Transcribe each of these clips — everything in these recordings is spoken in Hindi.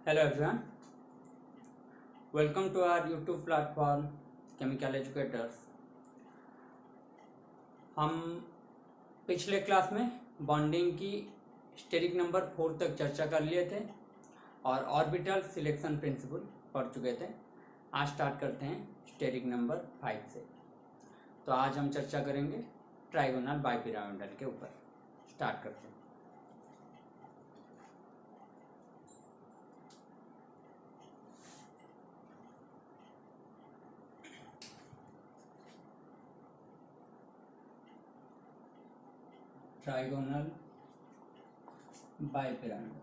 Hello everyone, welcome to our YouTube platform Chemical Educators। हम पिछले क्लास में बॉन्डिंग की स्टेरिक नंबर 4 तक चर्चा कर लिए थे और ऑर्बिटल सिलेक्शन प्रिंसिपल पढ़ चुके थे। आज स्टार्ट करते हैं स्टेरिक नंबर 5 से। तो आज हम चर्चा करेंगे ट्राइगोनल बाइपिरामिडल के ऊपर। स्टार्ट करते हैं। Trigonal bipyramidal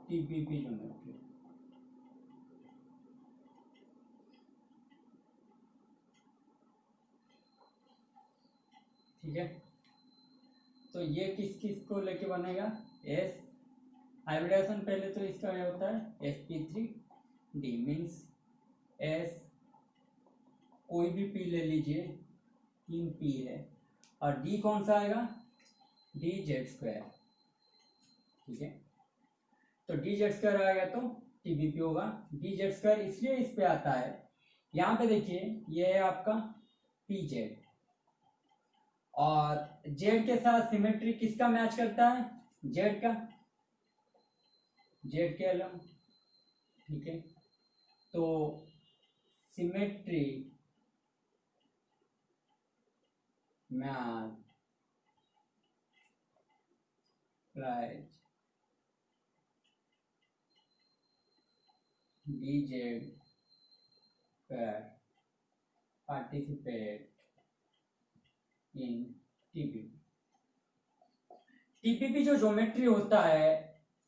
TPP geometry. ठीक है, तो ये किस किस को लेके बनेगा? एस हाइब्रिडाइजेशन पहले तो इसका क्या होता है? sp3d मीन्स एस कोई भी पी ले लीजिए, 3p है, और डी कौन सा आएगा? dz²। ठीक है, तो dz² आएगा तो टीबीपी होगा। dz² इसलिए इस पे आता है, यहाँ पे देखिए ये है आपका pz और z के साथ सिमेट्री किसका मैच करता है? z का, z के अलग। ठीक है, तो symmetry match right dz² participate in TPP. TPP जो ज्योमेट्री होता है,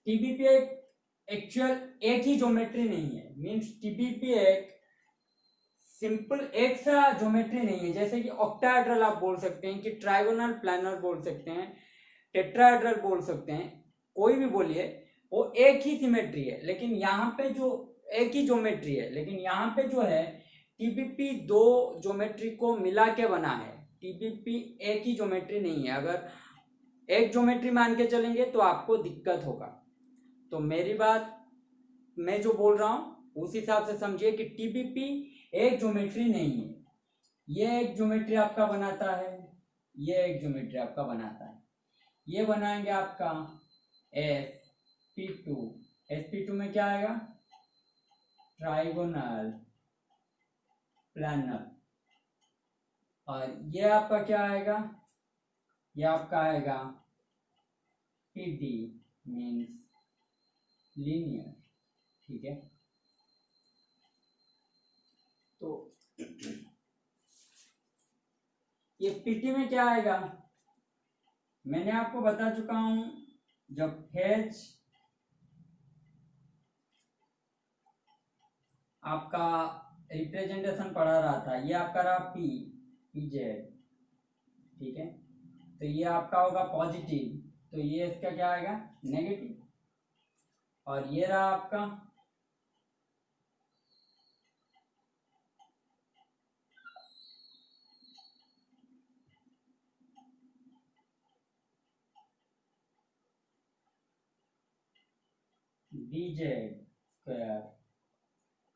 टीपीपी एक्चुअल एक ही ज्योमेट्री नहीं है। मींस टीपीपी एक सिंपल एक सा ज्योमेट्री नहीं है। जैसे कि ऑक्टाहेड्रल आप बोल सकते हैं, कि ट्राइगोनल प्लानर बोल सकते हैं, टेट्राहेड्रल बोल सकते हैं, कोई भी बोलिए, वो एक ही सिमेट्री है। लेकिन यहाँ पे जो एक ही ज्योमेट्री है, लेकिन यहाँ पे जो है टीपीपी दो ज्योमेट्री को मिला के बना है। टीपीपी एक ही ज्योमेट्री नहीं है। अगर एक ज्योमेट्री मान के चलेंगे तो आपको दिक्कत होगा। तो मेरी बात मैं जो बोल रहा हूँ उस हिसाब से समझिए कि टीपीपी एक ज्योमेट्री नहीं है। ये एक ज्योमेट्री आपका बनाता है, ये एक ज्योमेट्री आपका बनाता है। ये बनाएंगे आपका sp2। sp2 में क्या आएगा? Trigonal planner. और ये आपका क्या आएगा? ये आपका आएगा pd मीन्स लीनियर। ठीक है, तो ये पीटी में क्या आएगा? मैंने आपको बता चुका हूं, जब h आपका रिप्रेजेंटेशन पढ़ा रहा था, ये आपका रहा pz। ठीक है, तो ये आपका होगा पॉजिटिव, तो ये इसका क्या आएगा? नेगेटिव। और ये रहा आपका dz²,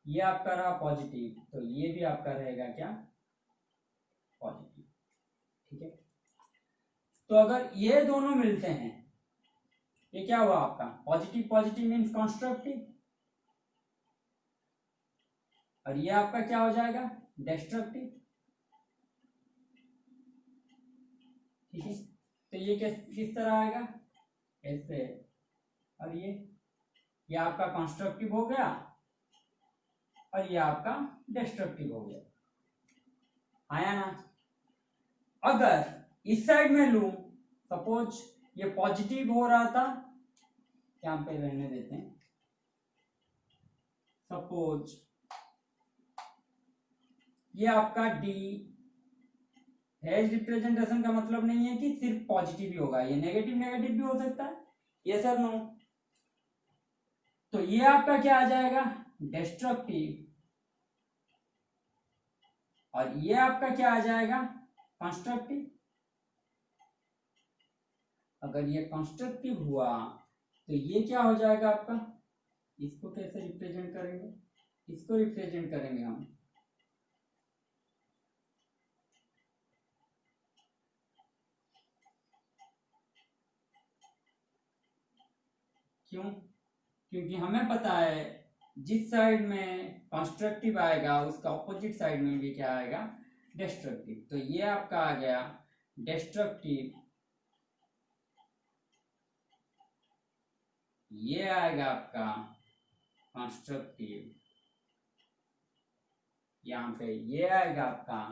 ये आपका रहा पॉजिटिव, तो ये भी आपका रहेगा क्या? पॉजिटिव। ठीक है, तो अगर ये दोनों मिलते हैं, ये क्या हुआ आपका? पॉजिटिव पॉजिटिव मीन्स कंस्ट्रक्टिव, और ये आपका क्या हो जाएगा? डिस्ट्रक्टिव। ठीक है, तो ये किस तरह आएगा? ऐसे। और ये आपका कंस्ट्रक्टिव हो गया और ये आपका डिस्ट्रक्टिव हो गया। आया ना? अगर इस साइड में लूं, सपोज ये पॉजिटिव हो रहा था, यहाँ पे रहने देते हैं, सपोज ये आपका डी हैज रिप्रेजेंटेशन का मतलब नहीं है कि सिर्फ पॉजिटिव ही होगा, ये नेगेटिव नेगेटिव भी हो सकता है। ये सर नो, तो ये आपका क्या आ जाएगा? डिस्ट्रक्टिव। और ये आपका क्या आ जाएगा? कंस्ट्रक्टिव। अगर ये कंस्ट्रक्टिव हुआ तो ये क्या हो जाएगा आपका, इसको कैसे रिप्रेजेंट करेंगे, इसको रिप्रेजेंट करेंगे हम, क्यों, क्योंकि हमें पता है जिस साइड में कंस्ट्रक्टिव आएगा उसका ऑपोजिट साइड में भी क्या आएगा, डिस्ट्रक्टिव। तो ये आपका आ गया डिस्ट्रक्टिव, ये आएगा आपका कंस्ट्रक्टिव, यहाँ पे ये आएगा आपका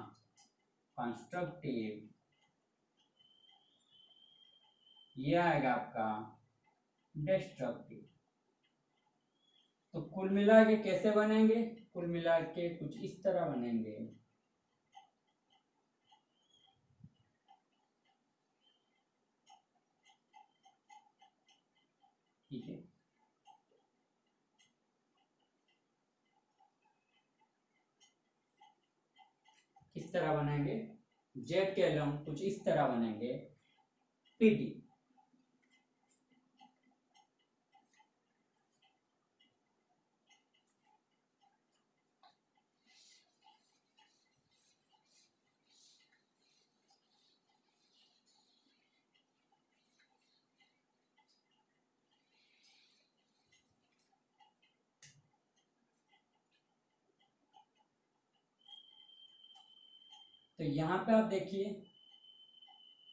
कंस्ट्रक्टिव, ये आएगा आपका डिस्ट्रक्टिव। तो कुल मिला के कैसे बनेंगे, कुल मिला के कुछ इस तरह बनेंगे, ठीक है। किस तरह बनेंगे, जेड के लंब कुछ इस तरह बनेंगे, पीडी। तो यहाँ पे आप देखिए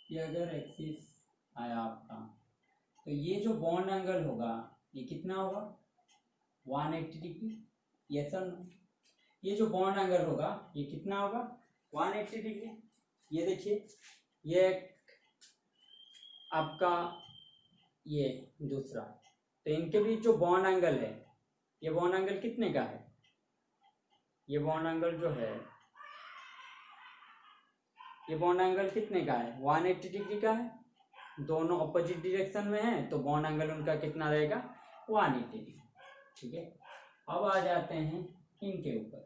कि अगर एक्सिस आया आपका तो ये जो बॉन्ड एंगल होगा ये कितना होगा, 180 डिग्री, यस और नो। ये जो बॉन्ड एंगल होगा ये कितना होगा, 180 डिग्री। ये देखिए ये आपका ये दूसरा, तो इनके बीच जो बॉन्ड एंगल है ये बॉन्ड एंगल कितने का है, ये बॉन्ड एंगल जो है ये बॉन्ड एंगल कितने का है, 180 डिग्री का है, दोनों ऑपोजिट डायरेक्शन में है तो बॉन्ड एंगल उनका कितना रहेगा, 180 डिग्री, ठीक है। अब आ जाते हैं इनके ऊपर,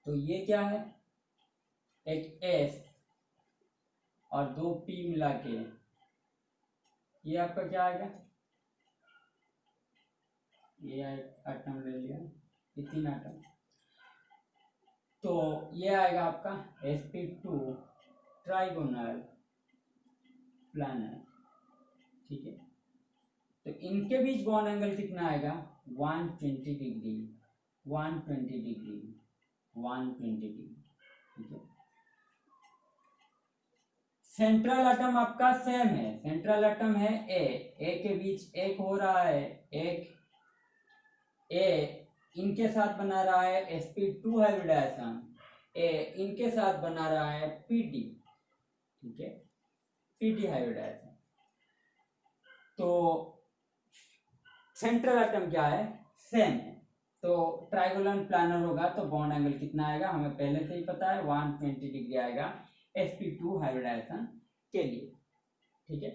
तो ये क्या है, एक एस और दो पी मिला के ये आपका क्या आएगा, ये आइटम ले लिया, ये 3 आइटम, तो ये आएगा आपका sp2 ट्राइगोनल प्लानर, ठीक है। तो इनके बीच बॉन्ड एंगल कितना आएगा, 120 डिग्री, 120 डिग्री, 120 डिग्री, ठीक है। सेंट्रल एटम आपका सेम है, सेंट्रल एटम है ए के बीच एक हो रहा है, एक ए इनके साथ बना रहा है sp2 हाइब्रिडाइजेशन, ए इनके साथ बना रहा है pd, ठीक है, pd हाइब्रिडाइजेशन। तो सेंट्रल एटम क्या है, सेम है, तो ट्राइगोनल प्लानर होगा तो बॉन्ड एंगल कितना आएगा हमें पहले से ही पता है, 120 डिग्री आएगा sp2 हाइब्रिडाइजेशन के लिए, ठीक है।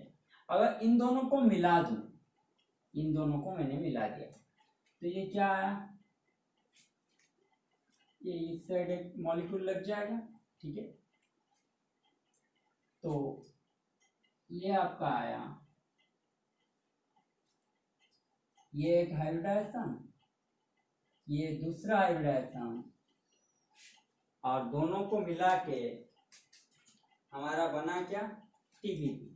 अगर इन दोनों को मिला दूं, इन दोनों को मैंने मिला दिया तो ये क्या आया, ये इस साइड एक मॉलिक्यूल लग जाएगा, ठीक है। तो ये आपका आया, ये एक हाइब्रिडाइजेशन, ये दूसरा हाइब्रिडाइजेशन, और दोनों को मिला के हमारा बना क्या, टीबीपी।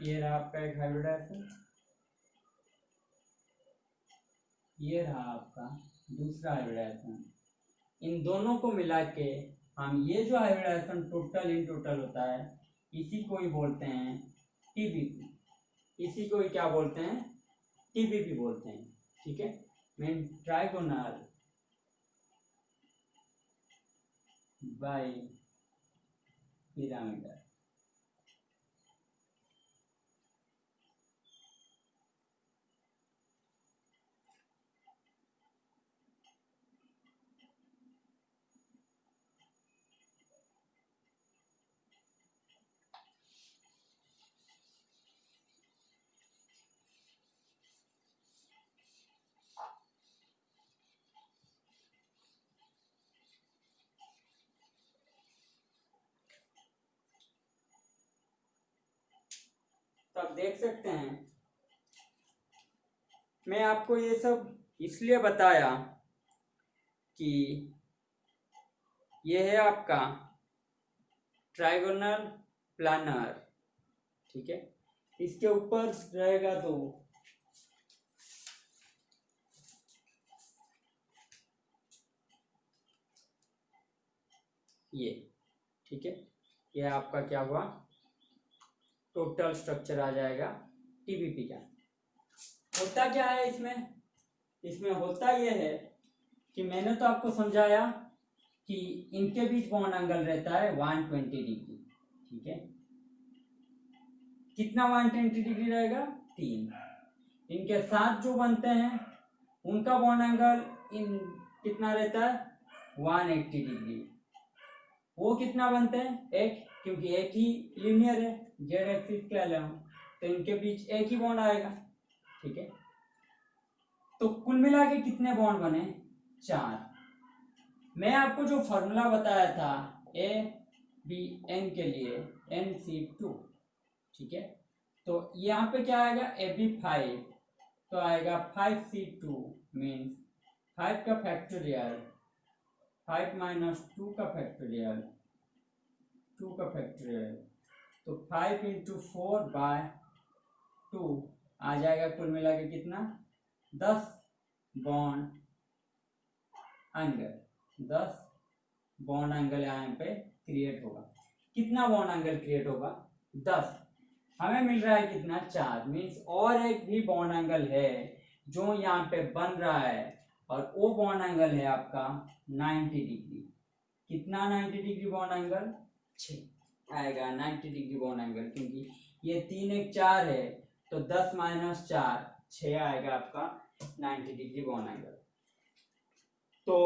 ये रहा आपका एक हाइब्रिडाइजेशन, ये रहा आपका दूसरा हाइब्रिडाइजेशन, इन दोनों को मिला के हम ये जो हाइब्रिडाइजेशन टोटल इन टोटल होता है इसी को ही बोलते हैं टीबीपी, इसी को ही क्या बोलते हैं, टीबीपी बोलते हैं, ठीक है। Mean trigonal bi pyramidal. तो आप देख सकते हैं। मैं आपको ये सब इसलिए बताया कि ये है आपका ट्राइगोनल प्लानर, ठीक है। इसके ऊपर रहेगा तो ये, ठीक है। ये आपका क्या हुआ, टोटल स्ट्रक्चर आ जाएगा टीबीपी का। होता क्या है इसमें होता ये है कि मैंने तो आपको समझाया कि इनके बीच बॉन्ड एंगल रहता है 120 डिग्री, ठीक है। कितना 120 डिग्री रहेगा, 3। इनके साथ जो बनते हैं उनका बॉन्ड एंगल कितना रहता है, 180 डिग्री। वो कितना बनते हैं, एक, क्योंकि एक ही लीनियर है, जेड एक्सिस के अलावा, तो इनके बीच एक ही बॉन्ड आएगा, ठीक है। तो कुल मिला के कितने बॉन्ड बने, 4। मैं आपको जो फॉर्मूला बताया था ए बी एन के लिए, NC2, ठीक है। तो यहाँ पे क्या आएगा, AB5, तो आएगा 5C2 मीन्स 5 का फैक्टोरियल, 5 माइनस 2 का फैक्टोरियल, 2 का फैक्टोरियल, तो 5 इंटू 4/2 आ जाएगा। कुल मिला के कितना, 10 बॉन्ड एंगल, 10 बॉन्ड एंगल यहाँ पे क्रिएट होगा। कितना बॉन्ड एंगल क्रिएट होगा, 10। हमें मिल रहा है कितना, 4, मीन्स और एक भी बॉन्ड एंगल है जो यहाँ पे बन रहा है, और वो बॉन्ड एंगल है आपका 90 डिग्री। कितना 90 डिग्री बॉन्ड एंगल, 6 आएगा 90 डिग्री बॉन्ड एंगल, क्योंकि ये 3 1 4 है, तो 10 माइनस 4 6 आएगा आपका 90 डिग्री बॉन्ड एंगल। तो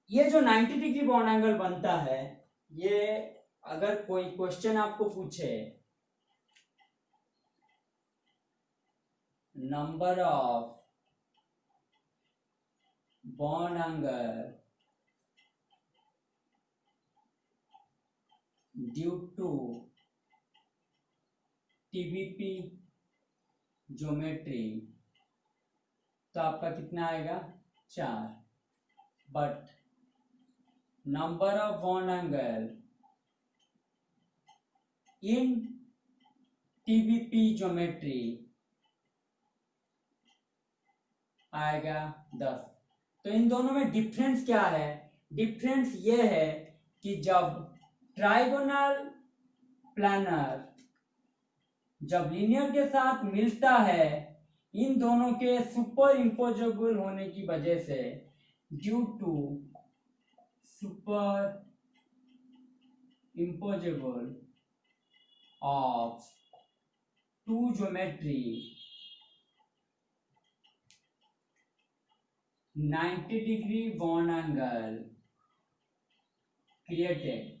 ये जो 90 डिग्री बॉन्ड एंगल बनता है, ये अगर कोई क्वेश्चन आपको पूछे number of bond angle due to TBP geometry, तो आपका कितना आएगा, 4। But number of bond angle in TBP geometry आएगा 10। तो इन दोनों में डिफरेंस क्या है, डिफरेंस ये है कि जब ट्राइगोनल प्लानर जब लीनियर के साथ मिलता है, इन दोनों के सुपर इम्पोजेबल होने की वजह से, due to superimposable of two geometry, 90 degree bond angle created.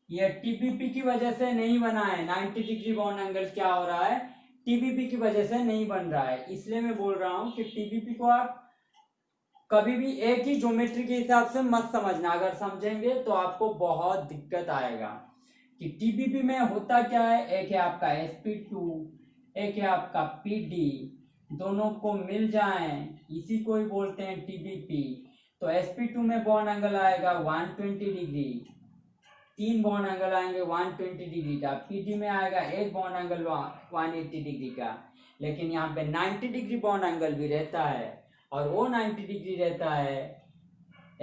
यह टीबीपी की वजह से नहीं बना है। 90 डिग्री बॉन्ड एंगल क्या हो रहा है, टीबीपी की वजह से नहीं बन रहा है। इसलिए मैं बोल रहा हूं कि टीबीपी को आप कभी भी एक ही ज्योमेट्री के हिसाब से मत समझना। अगर समझेंगे तो आपको बहुत दिक्कत आएगा कि टीबीपी में होता क्या है। एक है आपका sp2, एक है आपका pd, दोनों को मिल जाए इसी को ही बोलते हैं टीबीपी। तो sp2 में बॉन्ड एंगल आएगा 120 डिग्री, 3 बॉन्ड एंगल आएंगे 120 डिग्री का। पीडी में आएगा एक बॉन्ड एंगल 180 डिग्री का। लेकिन यहाँ पे 90 डिग्री बॉन्ड एंगल भी रहता है, और वो 90 डिग्री रहता है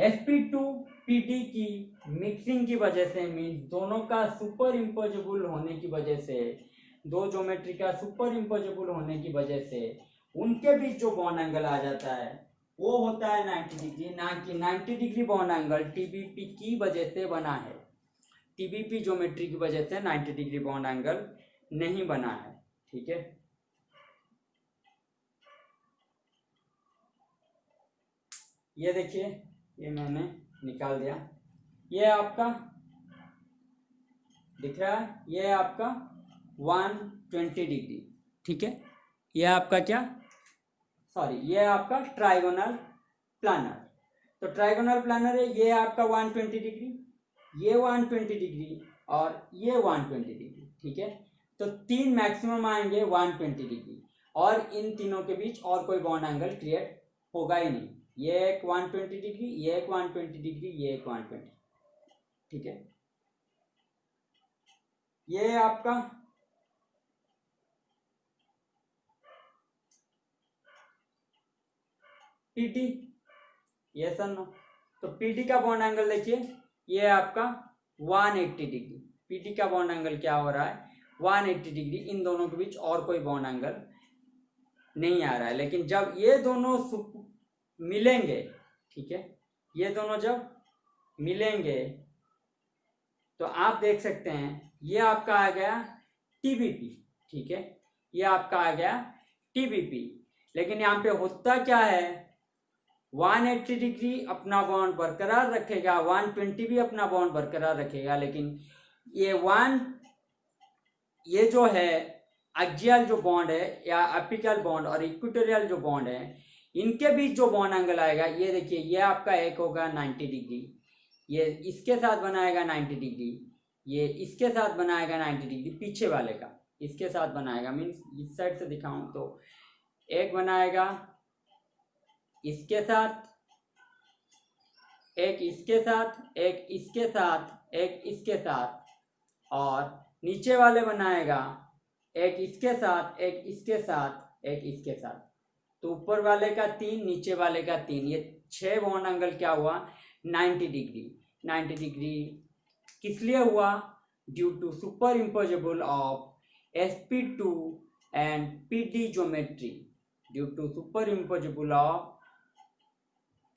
sp2 pd की मिक्सिंग की वजह से, मीन्स दोनों का सुपर इम्पोजेबल होने की वजह से, दो ज्योमेट्री का सुपर इम्पोजेबल होने की वजह से उनके बीच जो बॉन्ड एंगल आ जाता है वो होता है 90 डिग्री, ना कि 90 डिग्री बॉन्ड एंगल टीबीपी की वजह से बना है। टीबीपी ज्योमेट्री की वजह से 90 डिग्री बॉन्ड एंगल नहीं बना है, ठीक है। ये देखिए, ये मैंने निकाल दिया। ये आपका दिख रहा है, ये आपका 120 डिग्री, ठीक है। ये आपका क्या, सॉरी, ये आपका ट्राइगोनल प्लानर। तो ट्राइगोनल प्लानर है, ये आपका 120 डिग्री, ये 120 डिग्री और ये 120 डिग्री, ठीक है। तो 3 मैक्सिमम आएंगे 120 डिग्री, और इन तीनों के बीच और कोई बॉन्ड एंगल क्रिएट होगा ही नहीं। ये एक 120 डिग्री, ये एक 120 डिग्री, ये एक 120, ठीक है। ये आपका पीटी, ये सर नो। तो पीटी का बॉन्ड एंगल देखिए, ये आपका 180 डिग्री। पीटी का बॉन्ड एंगल क्या हो रहा है, 180 डिग्री। इन दोनों के बीच और कोई बॉन्ड एंगल नहीं आ रहा है। लेकिन जब ये दोनों मिलेंगे, ठीक है, ये दोनों जब मिलेंगे तो आप देख सकते हैं ये आपका आ गया टीबीपी, ठीक है, ये आपका आ गया टीबीपी। लेकिन यहाँ पे होता क्या है, 180 डिग्री अपना बॉन्ड बरकरार रखेगा, 120 भी अपना बॉन्ड बरकरार रखेगा, लेकिन ये जो है एक्सियल जो बॉन्ड है या एपिकल बॉन्ड और इक्वेटोरियल जो बॉन्ड है, इनके बीच जो बॉन्ड एंगल आएगा, ये देखिए, ये आपका एक होगा 90 डिग्री, ये इसके साथ बनाएगा 90 डिग्री, ये इसके साथ बनाएगा 90 डिग्री, पीछे वाले का इसके साथ बनाएगा, मीन्स इस साइड से दिखाऊं तो एक बनाएगा इसके साथ, एक इसके साथ, एक इसके साथ, एक इसके साथ, और नीचे वाले बनाएगा एक इसके साथ, एक इसके साथ, एक इसके साथ। तो ऊपर वाले का 3, नीचे वाले का 3, ये 6 बॉन्ड एंगल क्या हुआ, 90 डिग्री। 90 डिग्री किस लिए हुआ, due to superimposable of sp2 and pd geometry, due to superimposable of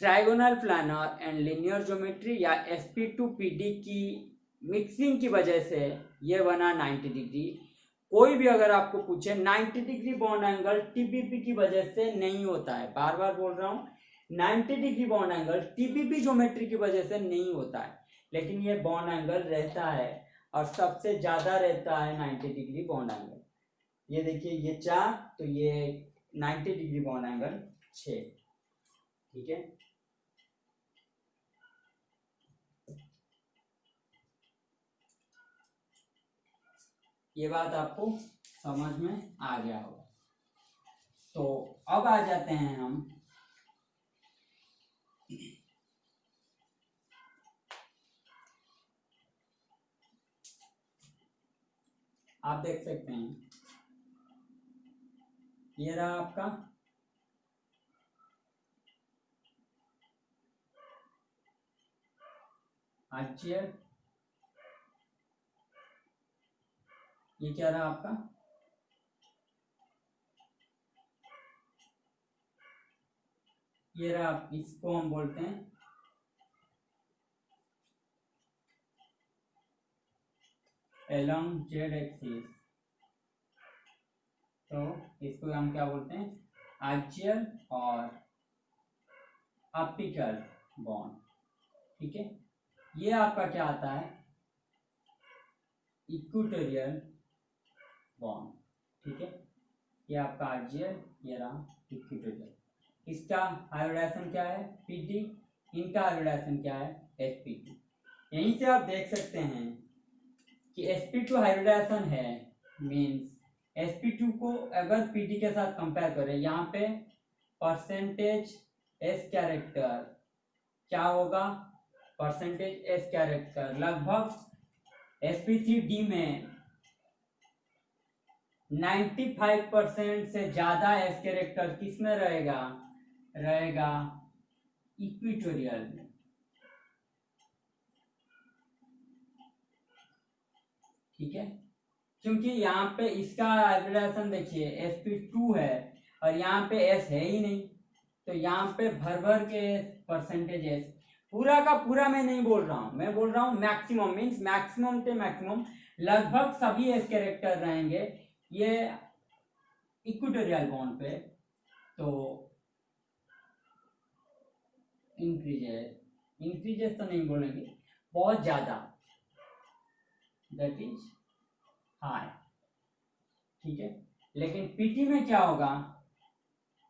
trigonal planar and linear geometry, या sp2 pd की मिक्सिंग की वजह से ये बना 90 डिग्री। कोई भी अगर आपको पूछे 90 डिग्री बॉन्ड एंगल टीबीपी की वजह से नहीं होता है, बार बार बोल रहा हूँ, 90 degree bond angle TBP geometry की वजह से नहीं होता है, लेकिन ये बॉन्ड एंगल रहता है, और सबसे ज्यादा रहता है 90 डिग्री बॉन्ड एंगल। ये देखिए, ये 4, तो ये 90 डिग्री बॉन्ड एंगल 6, ठीक है। ये बात आपको समझ में आ गया होगा। तो अब आ जाते हैं हम आप देख सकते हैं, ये रहा आपका एक्सियल, ये क्या रहा आपका ये रहा, इसको हम बोलते हैं along z एक्सिस, तो इसको हम क्या बोलते हैं, एक्सियल और अपिकल बॉन्ड, ठीक है। ये आपका क्या आता है, इक्वेटोरियल बॉन्ड, ठीक है। ये आपका एक्सियल, ये रहा इक्वेटोरियल। इसका हाइब्रिडाइजेशन क्या है, पीटी, इनका हाइब्रिडाइजेशन क्या है, sp2। यहीं से आप देख सकते हैं कि sp2 हाइब्रिडाइजेशन है, मींस sp2 को अगर pd के साथ कंपेयर करें, यहाँ पे परसेंटेज s कैरेक्टर क्या होगा, परसेंटेज s कैरेक्टर लगभग sp3d में 95% से ज्यादा s कैरेक्टर किस में रहेगा इक्वेटोरियल में, ठीक है। क्योंकि यहाँ पे इसका हाइब्रिडाइजेशन देखिए sp2 है और यहाँ पे s है ही नहीं, तो यहाँ पे भर भर के परसेंटेज s, पूरा का पूरा मैं नहीं बोल रहा हूँ, मैं बोल रहा हूँ मैक्सिमम, मीन्स मैक्सिमम से मैक्सिमम लगभग सभी s कैरेक्टर रहेंगे ये इक्वेटोरियल बॉन्ड पे। तो इंक्रीजेस तो नहीं बोलेंगे, बहुत ज्यादा, दैट इज हाई, ठीक है। लेकिन पीटी में क्या होगा,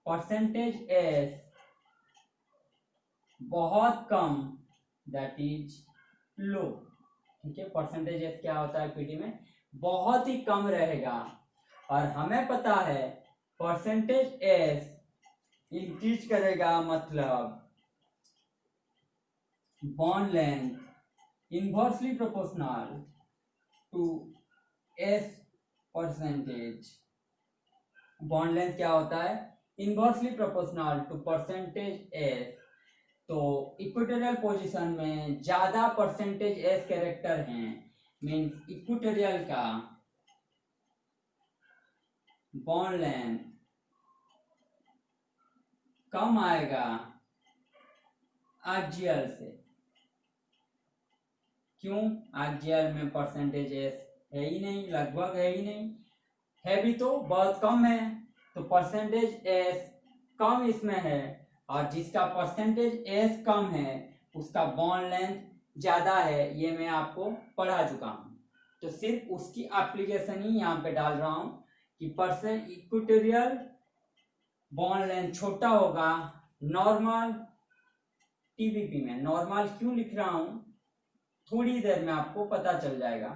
परसेंटेज एस बहुत कम, दैट इज लो, ठीक है। परसेंटेज एस क्या होता है पीटी में, बहुत ही कम रहेगा। और हमें पता है परसेंटेज एस इंक्रीज करेगा मतलब bond length inversely proportional to s percentage. Bond length क्या होता है? Inversely proportional to percentage s. तो इक्वेटोरियल पोजीशन में ज्यादा परसेंटेज एस कैरेक्टर हैं, मीन्स इक्वेटोरियल का बॉन्ड लेंथ कम आएगा एक्सियल से। क्यों? एक्सियल में परसेंटेज एस है ही नहीं, लगभग है ही नहीं, है भी तो बहुत कम है। तो परसेंटेज एस कम इसमें है, और जिसका परसेंटेज एस कम है उसका बॉन्ड लेंथ ज्यादा है, ये मैं आपको पढ़ा चुका हूं। तो सिर्फ उसकी एप्लीकेशन ही यहाँ पे डाल रहा हूं कि परसेंट इक्वेटोरियल बॉन्ड लेंथ छोटा होगा नॉर्मल टीबीपी में। नॉर्मल क्यों लिख रहा हूं थोड़ी देर में आपको पता चल जाएगा।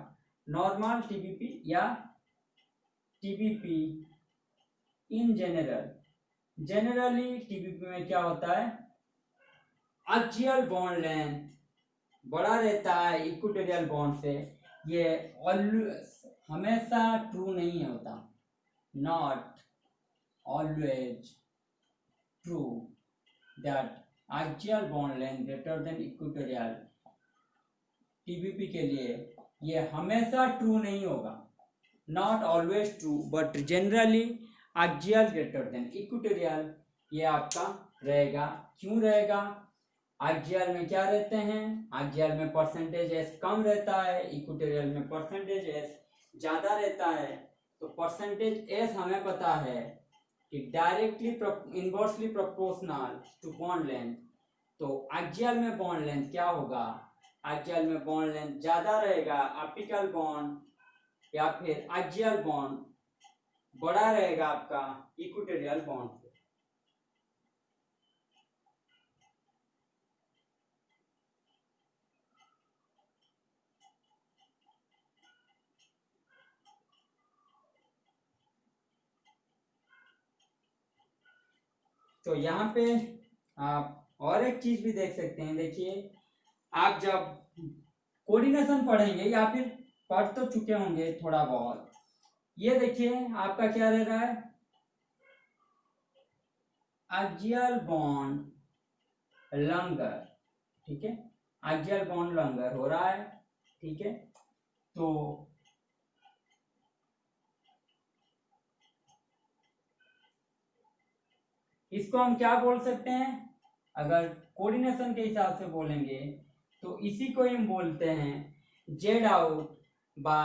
नॉर्मल टीबीपी या टीबीपी इन जनरली टीबीपी में क्या होता है, एक्सियल बॉन्ड लेंथ बड़ा रहता है इक्वेटोरियल बॉन्ड से। ये हमेशा ट्रू नहीं होता, not always true that axial bond length greater than equatorial. TBP के लिए ये हमेशा ट्रू नहीं होगा, not always true but generally axial greater than equatorial ये आपका रहेगा। क्यों रहेगा? एक्सियल में क्या रहते हैं, एक्सियल में परसेंटेज एस कम रहता है, इक्वेटोरियल में परसेंटेज एस ज्यादा रहता है। तो परसेंटेज एस हमें पता है कि directly inversely proportional to bond length. तो एक्सियल में बॉन्ड लेंथ क्या होगा, एक्सियल में बॉन्ड लेंथ ज्यादा रहेगा, अपिकल बॉन्ड या फिर एक्सियल बॉन्ड बड़ा रहेगा आपका इक्वेटोरियल बॉन्ड से। तो यहाँ पे आप और एक चीज भी देख सकते हैं। देखिए, आप जब कोऑर्डिनेशन पढ़ेंगे या फिर पढ़ तो चुके होंगे थोड़ा बहुत, ये देखिए आपका क्या रह रहा है, एक्सियल बॉन्ड लंगर, ठीक है, एक्सियल बॉन्ड लंगर हो रहा है, ठीक है। तो इसको हम क्या बोल सकते हैं, अगर कोऑर्डिनेशन के हिसाब से बोलेंगे तो इसी को हम बोलते हैं जेड आउट बा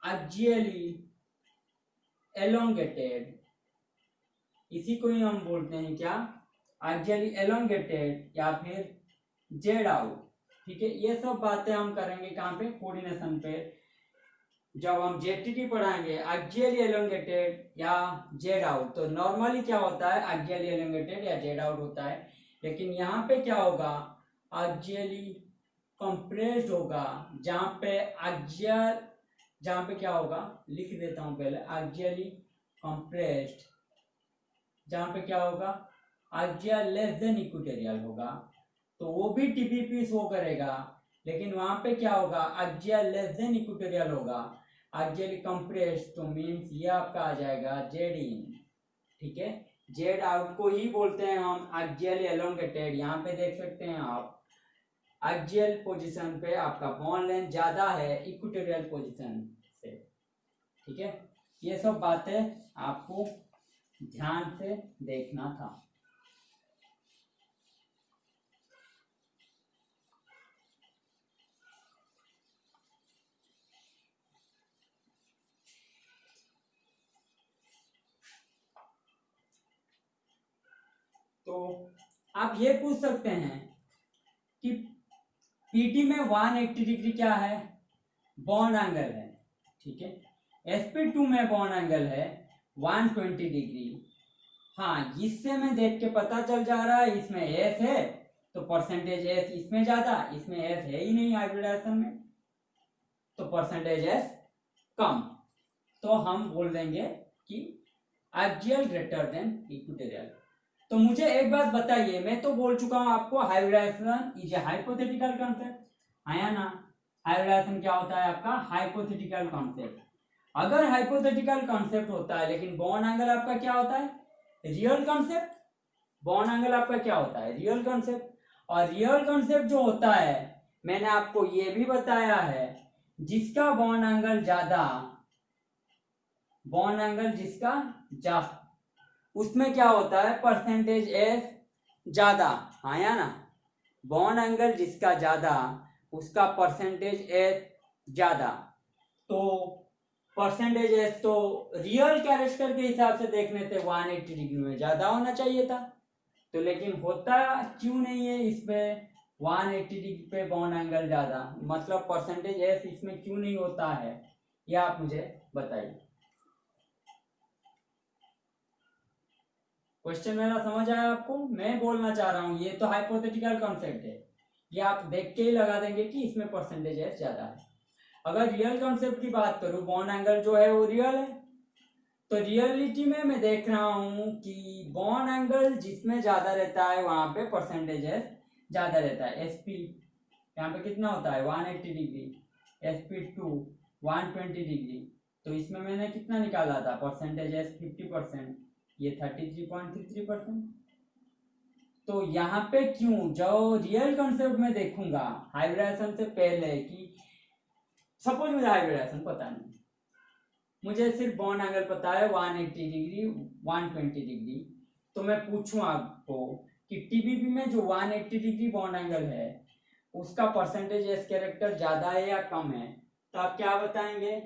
एक्सियली एलोंगेटेड। इसी को ही हम बोलते हैं क्या, एक्सियली एलोंगेटेड या फिर जेड आउट, ठीक है। ये सब बातें हम करेंगे कहाँ पे, कोऑर्डिनेशन पे। जब हम जेटीटी पढ़ाएंगे एक्सियली एलोंगेटेड या जेड आउट, तो नॉर्मली क्या होता है, एक्सियली एलोंगेटेड या जेड आउट होता है। लेकिन यहाँ पे क्या होगा, एक्सियली कंप्रेस्ड होगा, जहाँ पे एक्सियल, जहाँ पे क्या होगा, लिख देता हूँ पहले, एक्सियली कंप्रेस्ड, जहाँ पे क्या होगा, एक्सियल लेस देन इक्वेटोरियल होगा, तो वो भी टीपीपी शो करेगा। लेकिन वहां पे क्या होगा, एक्सियल लेस देन इक्वेटोरियल होगा, एक्सियली कंप्रेस्ड, तो मीन्स ये आपका आ जाएगा जेड इन, ठीक है। जेड आउट को ही बोलते हैं हम एक्सियली एलोंगेटेड। यहाँ पे देख सकते हैं आप, एक्सियल पोजीशन पे आपका बॉन्ड लेंथ ज्यादा है इक्वेटोरियल पोजीशन से, ठीक है। ये सब बातें आपको ध्यान से देखना था। तो आप ये पूछ सकते हैं कि पीटी में 180 डिग्री क्या है, बॉन्ड एंगल है, ठीक है। sp2 में बॉन्ड एंगल है 120 डिग्री। हाँ, इससे मैं देख के पता चल जा रहा है इसमें एस है, तो परसेंटेज एस इसमें ज्यादा, इसमें एस है ही नहीं हाइब्रिडाइजेशन में, तो परसेंटेज एस कम, तो हम बोल देंगे कि एक्सियल ग्रेटर देन इक्वेटोरियल। तो मुझे एक बात बताइए, मैं तो बोल चुका हूं आपको hybridisation is a hypothetical concept, आया ना। हाइब्रिडाइजेशन क्या होता है आपका? Hypothetical concept. अगर हाइपोथेटिकल कॉन्सेप्ट होता है लेकिन बॉन्ड एंगल आपका क्या होता है? Real concept. बॉन्ड एंगल आपका क्या होता है? Real concept. और रियल कॉन्सेप्ट जो होता है, मैंने आपको ये भी बताया है, जिसका बॉन्ड एंगल ज्यादा, बॉन्ड एंगल जिसका ज्यादा, उसमें क्या होता है? परसेंटेज एस ज्यादा, आया ना। बॉन्ड एंगल जिसका ज्यादा उसका परसेंटेज एस ज्यादा। तो परसेंटेज एस तो रियल कैरेक्टर के हिसाब से देखने से 180 डिग्री में ज्यादा होना चाहिए था, तो लेकिन होता क्यों नहीं है इसमें 180 डिग्री पे बॉन्ड एंगल ज्यादा? मतलब परसेंटेज एस इसमें क्यों नहीं होता है, ये आप मुझे बताइए। क्वेश्चन मेरा समझ आया आपको? मैं बोलना चाह रहा हूं ये तो हाइपोथेटिकल कॉन्सेप्ट है, ये आप देख के ही लगा देंगे कि इसमें परसेंटेज एस ज्यादा है। अगर रियल कॉन्सेप्ट की बात करूं, बॉन्ड एंगल जो है वो रियल है, तो रियलिटी में मैं देख रहा हूं कि बॉन्ड एंगल जिसमें ज्यादा रहता है वहां पे परसेंटेज एस ज्यादा रहता है। एसपी यहाँ पे कितना होता है? 180 डिग्री, sp2 120 डिग्री, तो इसमें मैंने कितना निकाला था? परसेंटेज एस 50%, ये 33.33%। तो यहाँ पे क्यों, जो रियल कंसेप्ट में देखूंगा हाइब्रिडाइजेशन से पहले, कि सपोज मुझे हाइब्रिडाइजेशन पता नहीं, मुझे सिर्फ बॉन्ड एंगल पता है 180 डिग्री 120 डिग्री, तो मैं पूछूं आपको कि टीबीपी में जो 180 डिग्री बॉन्ड एंगल है उसका परसेंटेज एस कैरेक्टर ज्यादा है या कम है, तो आप क्या बताएंगे?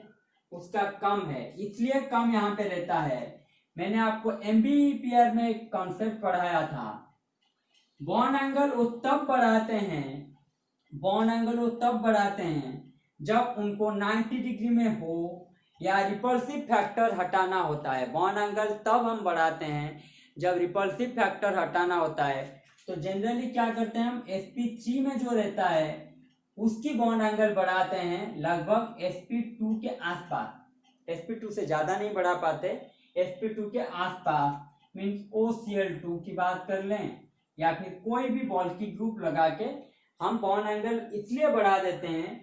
उसका कम है। इसलिए कम यहाँ पे रहता है। मैंने आपको एमबीपीआर में एक कॉन्सेप्ट पढ़ाया था, बॉन्ड एंगल वो तब बढ़ाते हैं, बॉन्ड एंगल वो तब बढ़ाते हैं जब उनको 90 डिग्री में हो या रिपल्सिव फैक्टर हटाना होता है। बॉन्ड एंगल तब हम बढ़ाते हैं जब रिपल्सिव फैक्टर हटाना होता है। तो जनरली क्या करते हैं हम? sp3 में जो रहता है उसकी बॉन्ड एंगल बढ़ाते हैं लगभग sp2 के आसपास। sp2 से ज्यादा नहीं बढ़ा पाते, sp2 के आसपास। मीन्स OCl2 की बात कर लें या फिर कोई भी बॉल्की ग्रुप लगा के हम बॉन्ड एंगल इसलिए बढ़ा देते हैं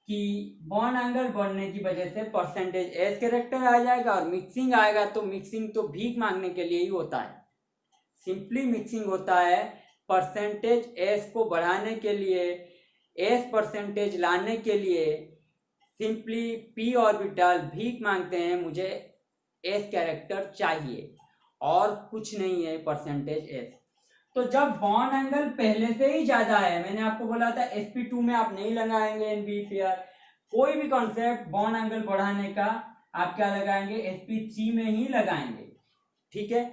कि बॉन्ड एंगल बढ़ने की वजह से परसेंटेज एस कैरेक्टर आ जाएगा, और मिक्सिंग आएगा। तो मिक्सिंग तो भीख मांगने के लिए ही होता है, सिंपली मिक्सिंग होता है परसेंटेज एस को बढ़ाने के लिए, एस परसेंटेज लाने के लिए सिंपली पी ऑर्बिटल भीख मांगते हैं, मुझे एस कैरेक्टर चाहिए और कुछ नहीं है परसेंटेज एस। तो जब बॉन्ड एंगल पहले से ही ज्यादा है, मैंने आपको बोला था sp2 में आप नहीं लगाएंगे एनबीपीआर, कोई भी कॉन्सेप्ट बॉन्ड एंगल बढ़ाने का आप क्या लगाएंगे? sp3 में ही लगाएंगे, ठीक है।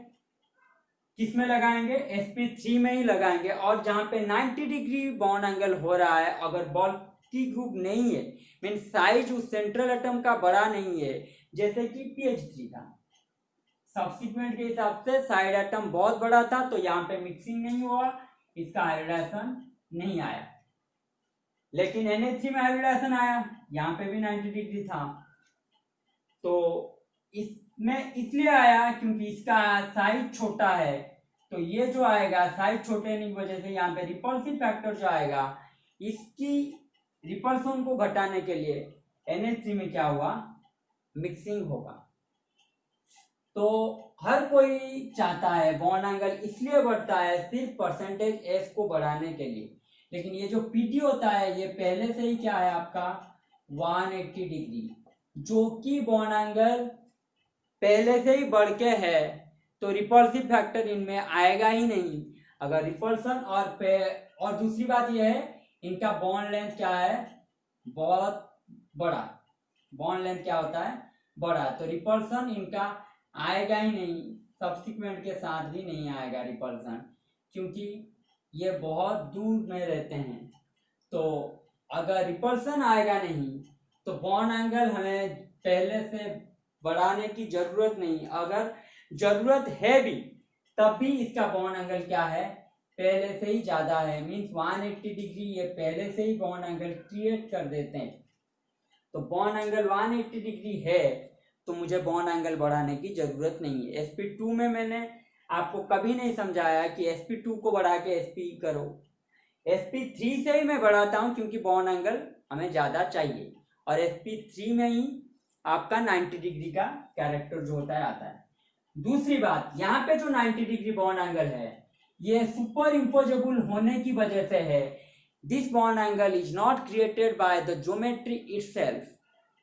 किस में लगाएंगे? sp3 में ही लगाएंगे। और जहां पे 90 डिग्री बॉन्ड एंगल हो रहा है, अगर बॉल्की ग्रुप नहीं है, मीन साइज उस सेंट्रल एटम का बड़ा नहीं है, जैसे कि pH3 था, सब्सिक्वेंट के हिसाब से साइड एटम बहुत बड़ा था, तो यहाँ पे मिक्सिंग नहीं हुआ, इसका हाइब्रिडाइजेशन नहीं आया। लेकिन NH3 में हाइब्रिडाइजेशन आया, यहाँ पे भी 90 डिग्री था। तो इसमें इसलिए आया क्योंकि इसका साइज छोटा है, तो ये जो आएगा साइज छोटे होने की वजह से यहाँ पे रिपल्सिव फैक्टर जो आएगा, इसकी रिपल्सन को घटाने के लिए NH3 में क्या हुआ? मिक्सिंग होगा। तो हर कोई चाहता है बॉन्ड एंगल इसलिए बढ़ता है सिर्फ परसेंटेज एस को बढ़ाने के लिए, लेकिन ये जो पीटी होता है ये पहले से ही क्या है आपका? 180 डिग्री, जो कि बॉन्ड एंगल पहले से ही बढ़ के है, तो रिपल्सिव फैक्टर इनमें आएगा ही नहीं। अगर रिपल्सन और दूसरी बात यह है, इनका बॉन्ड लेंथ क्या है? बहुत बड़ा। बॉन्ड लेंथ क्या होता है? बड़ा। तो रिपल्सन इनका आएगा ही नहीं, सब्सिक्वेंट के साथ भी नहीं आएगा रिपल्सन, क्योंकि ये बहुत दूर में रहते हैं। तो अगर रिपल्सन आएगा नहीं तो बॉन्ड एंगल हमें पहले से बढ़ाने की जरूरत नहीं, अगर जरूरत है भी तब भी इसका बॉन्ड एंगल क्या है? पहले से ही ज्यादा है। मीन्स 180 डिग्री ये पहले से ही बॉन्ड एंगल क्रिएट कर देते हैं। तो बॉन्ड एंगल 180 डिग्री है तो मुझे बॉन्ड एंगल बढ़ाने की जरूरत नहीं है। sp2 में मैंने आपको कभी नहीं समझाया कि sp2 को बढ़ा के sp करो, sp3 से ही मैं बढ़ाता हूं क्योंकि बॉन्ड एंगल हमें ज्यादा चाहिए और sp3 में ही आपका 90 डिग्री का कैरेक्टर जो होता है आता है। दूसरी बात, यहाँ पे जो 90 डिग्री बॉन्ड एंगल है ये सुपर इम्पोजेबल होने की वजह से है। This bond angle is not created by the geometry itself,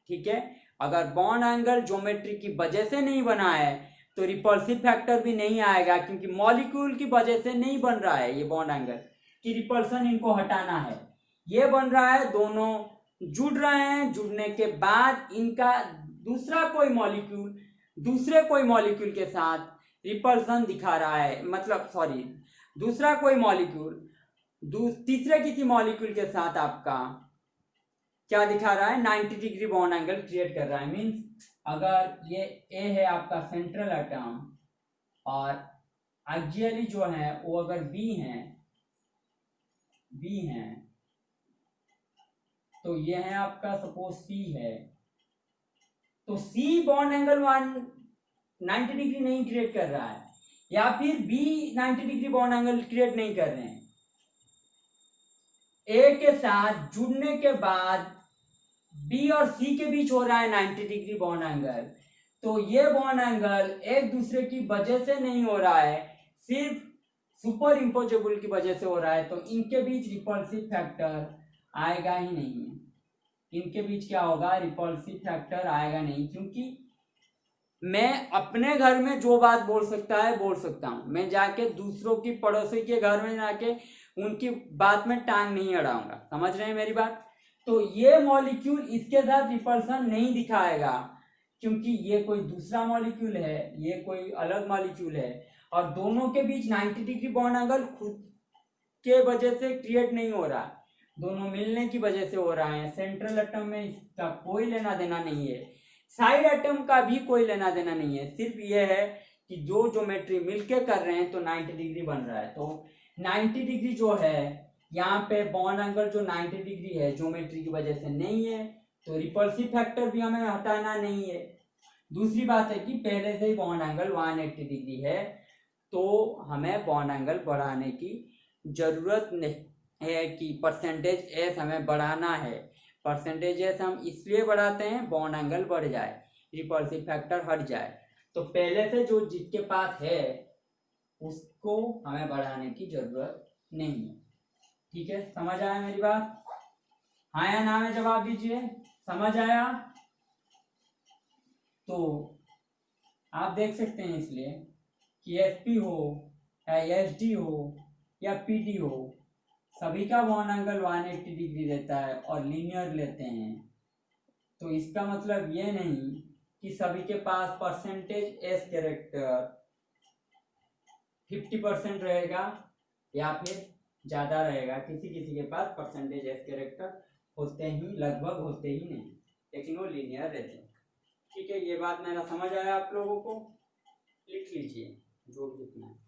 ठीक है। अगर बॉन्ड एंगल ज्योमेट्री की वजह से नहीं बना है तो रिपल्सिव फैक्टर भी नहीं आएगा क्योंकि मॉलिक्यूल की वजह से नहीं बन रहा है ये बॉन्ड एंगल कि रिपल्सन इनको हटाना है। ये बन रहा है दोनों जुड़ रहे हैं, जुड़ने के बाद इनका दूसरा कोई मॉलिक्यूल के साथ रिपल्सन दिखा रहा है, मतलब सॉरी दूसरा कोई मॉलिक्यूल तीसरे किसी मॉलिक्यूल के साथ आपका क्या दिखा रहा है, 90 डिग्री बॉन्ड एंगल क्रिएट कर रहा है। मींस अगर ये ए है आपका सेंट्रल एटम और एक्सियली जो है वो अगर बी है तो ये है आपका सपोज सी है, तो सी बॉन्ड एंगल 90 डिग्री नहीं क्रिएट कर रहा है या फिर B 90 degree bond angle create नहीं कर रहे हैं। ए के साथ जुड़ने के बाद बी और सी के बीच हो रहा है 90 डिग्री बॉन्ड एंगल, तो ये बॉन्ड एंगल एक दूसरे की वजह से नहीं हो रहा है, सिर्फ सुपर इम्पोजेबल की वजह से हो रहा है, तो इनके बीच रिपल्सिव फैक्टर आएगा ही नहीं। इनके बीच क्या होगा, रिपल्सिव फैक्टर आएगा नहीं, क्योंकि मैं अपने घर में जो बात बोल सकता हूं, मैं जाके दूसरों की पड़ोसी के घर में जाके उनकी बात में टांग नहीं अड़ाऊंगा। समझ रहे हैं मेरी बात। तो ये मॉलिक्यूल इसके साथ रिपल्सन नहीं दिखाएगा क्योंकि ये कोई दूसरा मॉलिक्यूल है, ये कोई अलग मॉलिक्यूल है और दोनों के बीच 90 डिग्री बॉन्ड एंगल खुद के वजह से क्रिएट नहीं हो रहा, दोनों मिलने की वजह से हो रहा है। सेंट्रल एटम में इसका कोई लेना देना नहीं है, साइड एटम का भी कोई लेना देना नहीं है, सिर्फ ये है कि जो ज्योमेट्री मिलके कर रहे हैं तो 90 डिग्री बन रहा है। तो 90 डिग्री जो है यहाँ पे बॉन्ड एंगल जो 90 डिग्री है ज्योमेट्री की वजह से नहीं है, तो रिपल्सिव फैक्टर भी हमें हटाना नहीं है। दूसरी बात है कि पहले से ही बॉन्ड एंगल 180 डिग्री है तो हमें बॉन्ड एंगल बढ़ाने की जरूरत नहीं है कि परसेंटेज एस हमें बढ़ाना है। परसेंटेज एस हम इसलिए बढ़ाते हैं बॉन्ड एंगल बढ़ जाए, रिपल्सिव फैक्टर हट जाए। तो पहले से जो जिसके पास है उसको हमें बढ़ाने की जरूरत नहीं है। ठीक है, समझ आया मेरी बात? हाँ या ना में जवाब दीजिए, समझ आया? तो आप देख सकते हैं इसलिए कि एसपी हो या एसडी हो या पीडी हो, सभी का बॉन्ड एंगल 180 डिग्री रहता है और लीनियर लेते हैं। तो इसका मतलब ये नहीं कि सभी के पास परसेंटेज एस कैरेक्टर 50% रहेगा या फिर ज्यादा रहेगा। किसी किसी के पास परसेंटेज एस कैरेक्टर होते ही लगभग होते ही नहीं, लेकिन वो लीनियर रहते हैं। ठीक है, ये बात मेरा समझ आया आप लोगों को? लिख लीजिए जो भी लिखना है।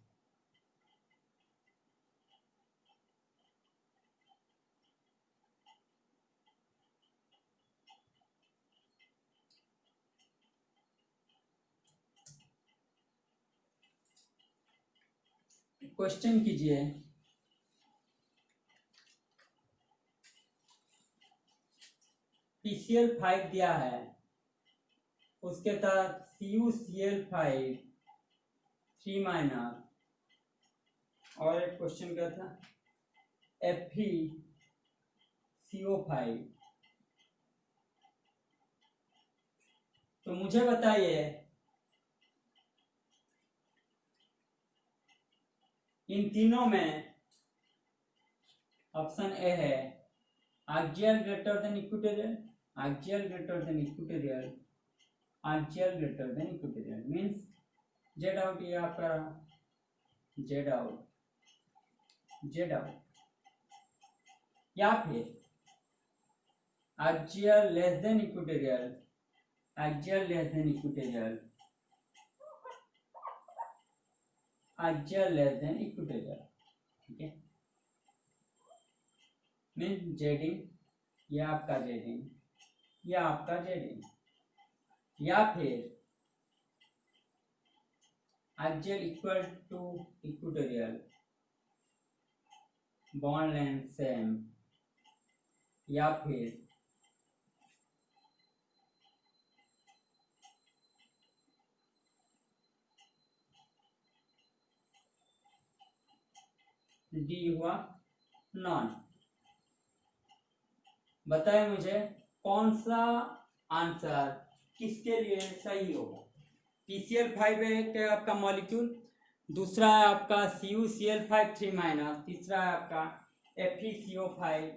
क्वेश्चन कीजिए। PCl5 दिया है, उसके तहत CuCl5 3 माइनस, और एक क्वेश्चन क्या था, FeCO5। तो मुझे बताइए इन तीनों में ऑप्शन ए है axial greater than equatorial, axial greater than equatorial, axial greater than equatorial, means Z out, ये आपका जेड आउट, जेड आउट, या फिर axial less than equatorial, axial less than equatorial, axial less than equatorial. ठीक है, मीन जेडिंग, ये आपका जेडिंग, ये आपका जेड या फिर axial equal to equatorial, bond length same, या फिर डी हुआ नॉन। बताए मुझे कौन सा आंसर किसके लिए सही होगा। PCl5 है क्या आपका मॉलिक्यूल, दूसरा है आपका CuCl5 3-, तीसरा है आपका FeCO5।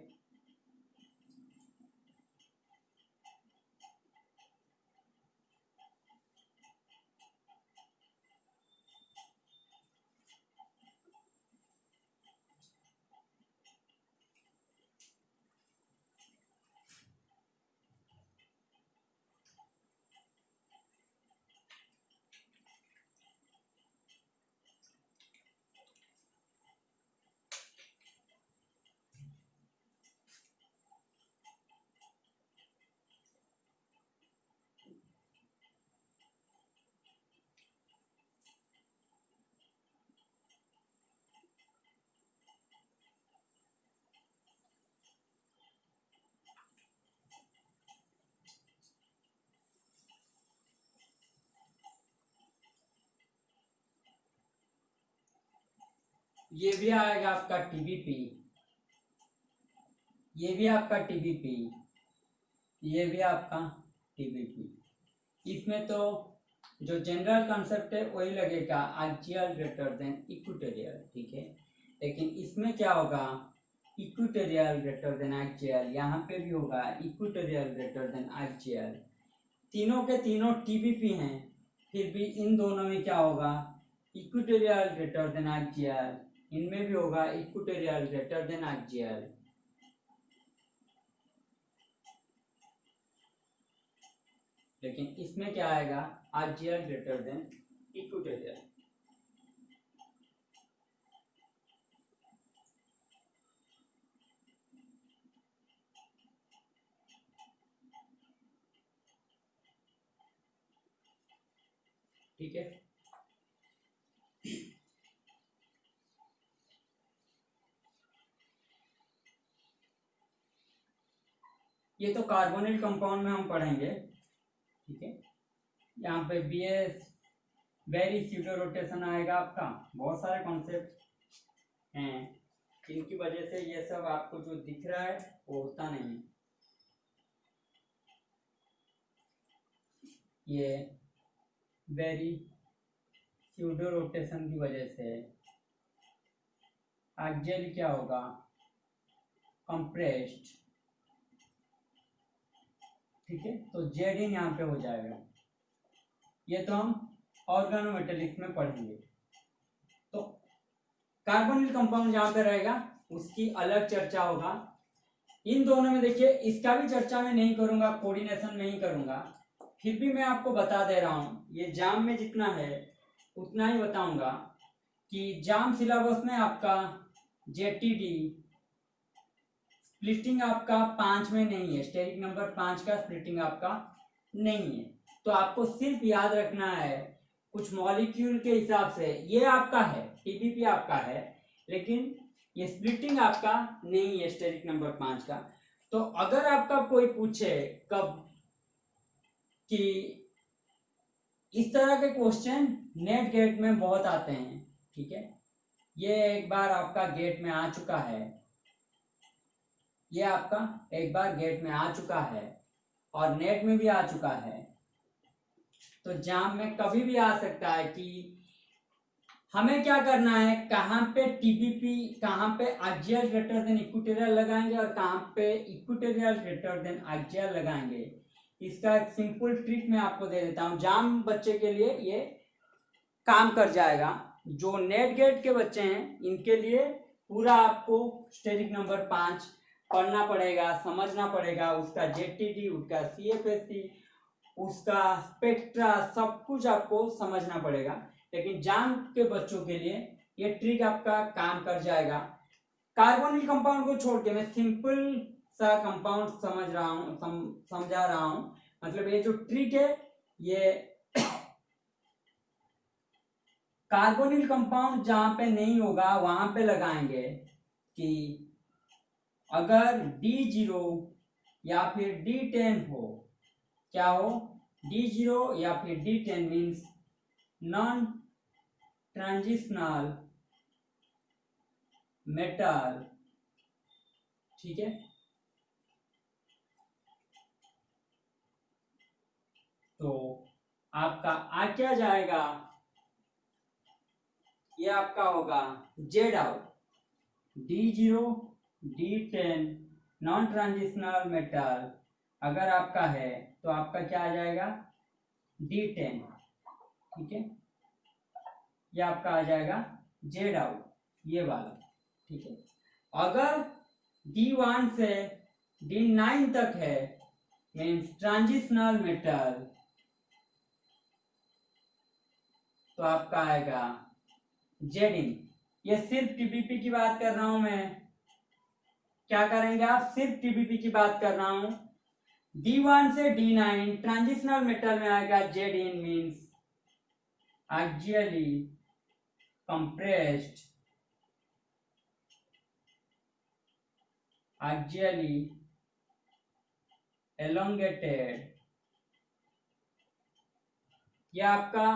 ये भी आएगा आपका TBP, ये भी आपका TBP, ये भी आपका TBP। इसमें तो जो जनरल कंसेप्ट है वही लगेगा, एक्सियल ग्रेटर देन इक्वेटोरियल, ठीक है। लेकिन इसमें क्या होगा, इक्वेटोरियल ग्रेटर देन एक्सियल, यहाँ पे भी होगा इक्वेटोरियल ग्रेटर देन एक्सियल। तीनों के तीनों TBP हैं, फिर भी इन दोनों में क्या होगा, इक्वेटोरियल ग्रेटर देन एक्सियल, इनमें भी होगा इक्वेटोरियल ग्रेटर देन एक्सियल। लेकिन इसमें क्या आएगा, एक्सियल ग्रेटर देन इक्वेटोरियल। ठीक है। ये तो कार्बोनिल कंपाउंड में हम पढ़ेंगे, ठीक है। यहाँ पे BS वेरी स्यूडो रोटेशन आएगा आपका, बहुत सारे कॉन्सेप्ट हैं जिनकी वजह से ये सब आपको जो दिख रहा है वो होता नहीं। ये वेरी स्यूडो रोटेशन की वजह से एक्सियल क्या होगा, कंप्रेस्ड, ठीक है। तो जेड इन यहाँ पे हो जाएगा। ये तो हम ऑर्गेनोमेटेलिक्स में पढ़ेंगे। तो कार्बोनिल कंपाउंड जहाँ पे रहेगा उसकी अलग चर्चा होगा। इन दोनों में देखिए, इसका भी चर्चा मैं नहीं करूंगा, कोऑर्डिनेशन नहीं करूंगा, फिर भी मैं आपको बता दे रहा हूँ, ये जाम में जितना है उतना ही बताऊंगा कि जाम सिलेबस में आपका JTD स्प्लिटिंग आपका 5 में नहीं है, स्टेरिक नंबर 5 का स्प्लिटिंग आपका नहीं है। तो आपको सिर्फ याद रखना है कुछ मॉलिक्यूल के हिसाब से, ये आपका है, TBP आपका है, लेकिन ये स्प्लिटिंग आपका नहीं है स्टेरिक नंबर 5 का। तो अगर आपका कोई पूछे कब कि इस तरह के क्वेश्चन नेट गेट में बहुत आते हैं, ठीक है। ये एक बार आपका गेट में आ चुका है, ये आपका एक बार गेट में आ चुका है और नेट में भी आ चुका है। तो जाम में कभी भी आ सकता है कि हमें क्या करना है, कहाँ पे TBP, कहाँ पे एक्सियल ग्रेटर देन इक्वेटोरियल लगाएंगे और कहाँ पे इक्वेटोरियल ग्रेटर देन एक्सियल लगाएंगे। इसका एक सिंपल ट्रिक मैं आपको दे देता हूँ, जाम बच्चे के लिए ये काम कर जाएगा। जो नेट गेट के बच्चे हैं इनके लिए पूरा आपको स्टेरिक नंबर 5 पढ़ना पड़ेगा, समझना पड़ेगा, उसका JTD, उसका CFSC, उसका स्पेक्ट्रा, सब कुछ आपको समझना पड़ेगा। लेकिन जाम के बच्चों के लिए ये ट्रिक आपका काम कर जाएगा। कार्बोनिल कंपाउंड को छोड़ के मैं सिंपल सा कंपाउंड समझ रहा हूँ, समझा रहा हूँ। मतलब ये जो ट्रिक है ये कार्बोनिल कंपाउंड जहां पे नहीं होगा वहां पे लगाएंगे कि अगर D0 या फिर D10 हो, क्या हो, D0 या फिर D10 means non transitional metal, ठीक है। तो आपका आ क्या जाएगा, ये आपका होगा Z out, D0 D10 non transitional metal अगर आपका है तो आपका क्या आ जाएगा D10, ठीक है। ये आपका आ जाएगा जेड आउट, ये वाला, ठीक है। अगर D1 से D9 तक है मीन्स ट्रांजिशनल मेटल, तो आपका आएगा जेड इन। ये सिर्फ टीबीपी की बात कर रहा हूं मैं, क्या करेंगे आप, सिर्फ टीबीपी की बात कर रहा हूं। D1 से D9 ट्रांजिशनल मेटल में आएगा जेड इन means axially compressed, axially elongated, ये आपका,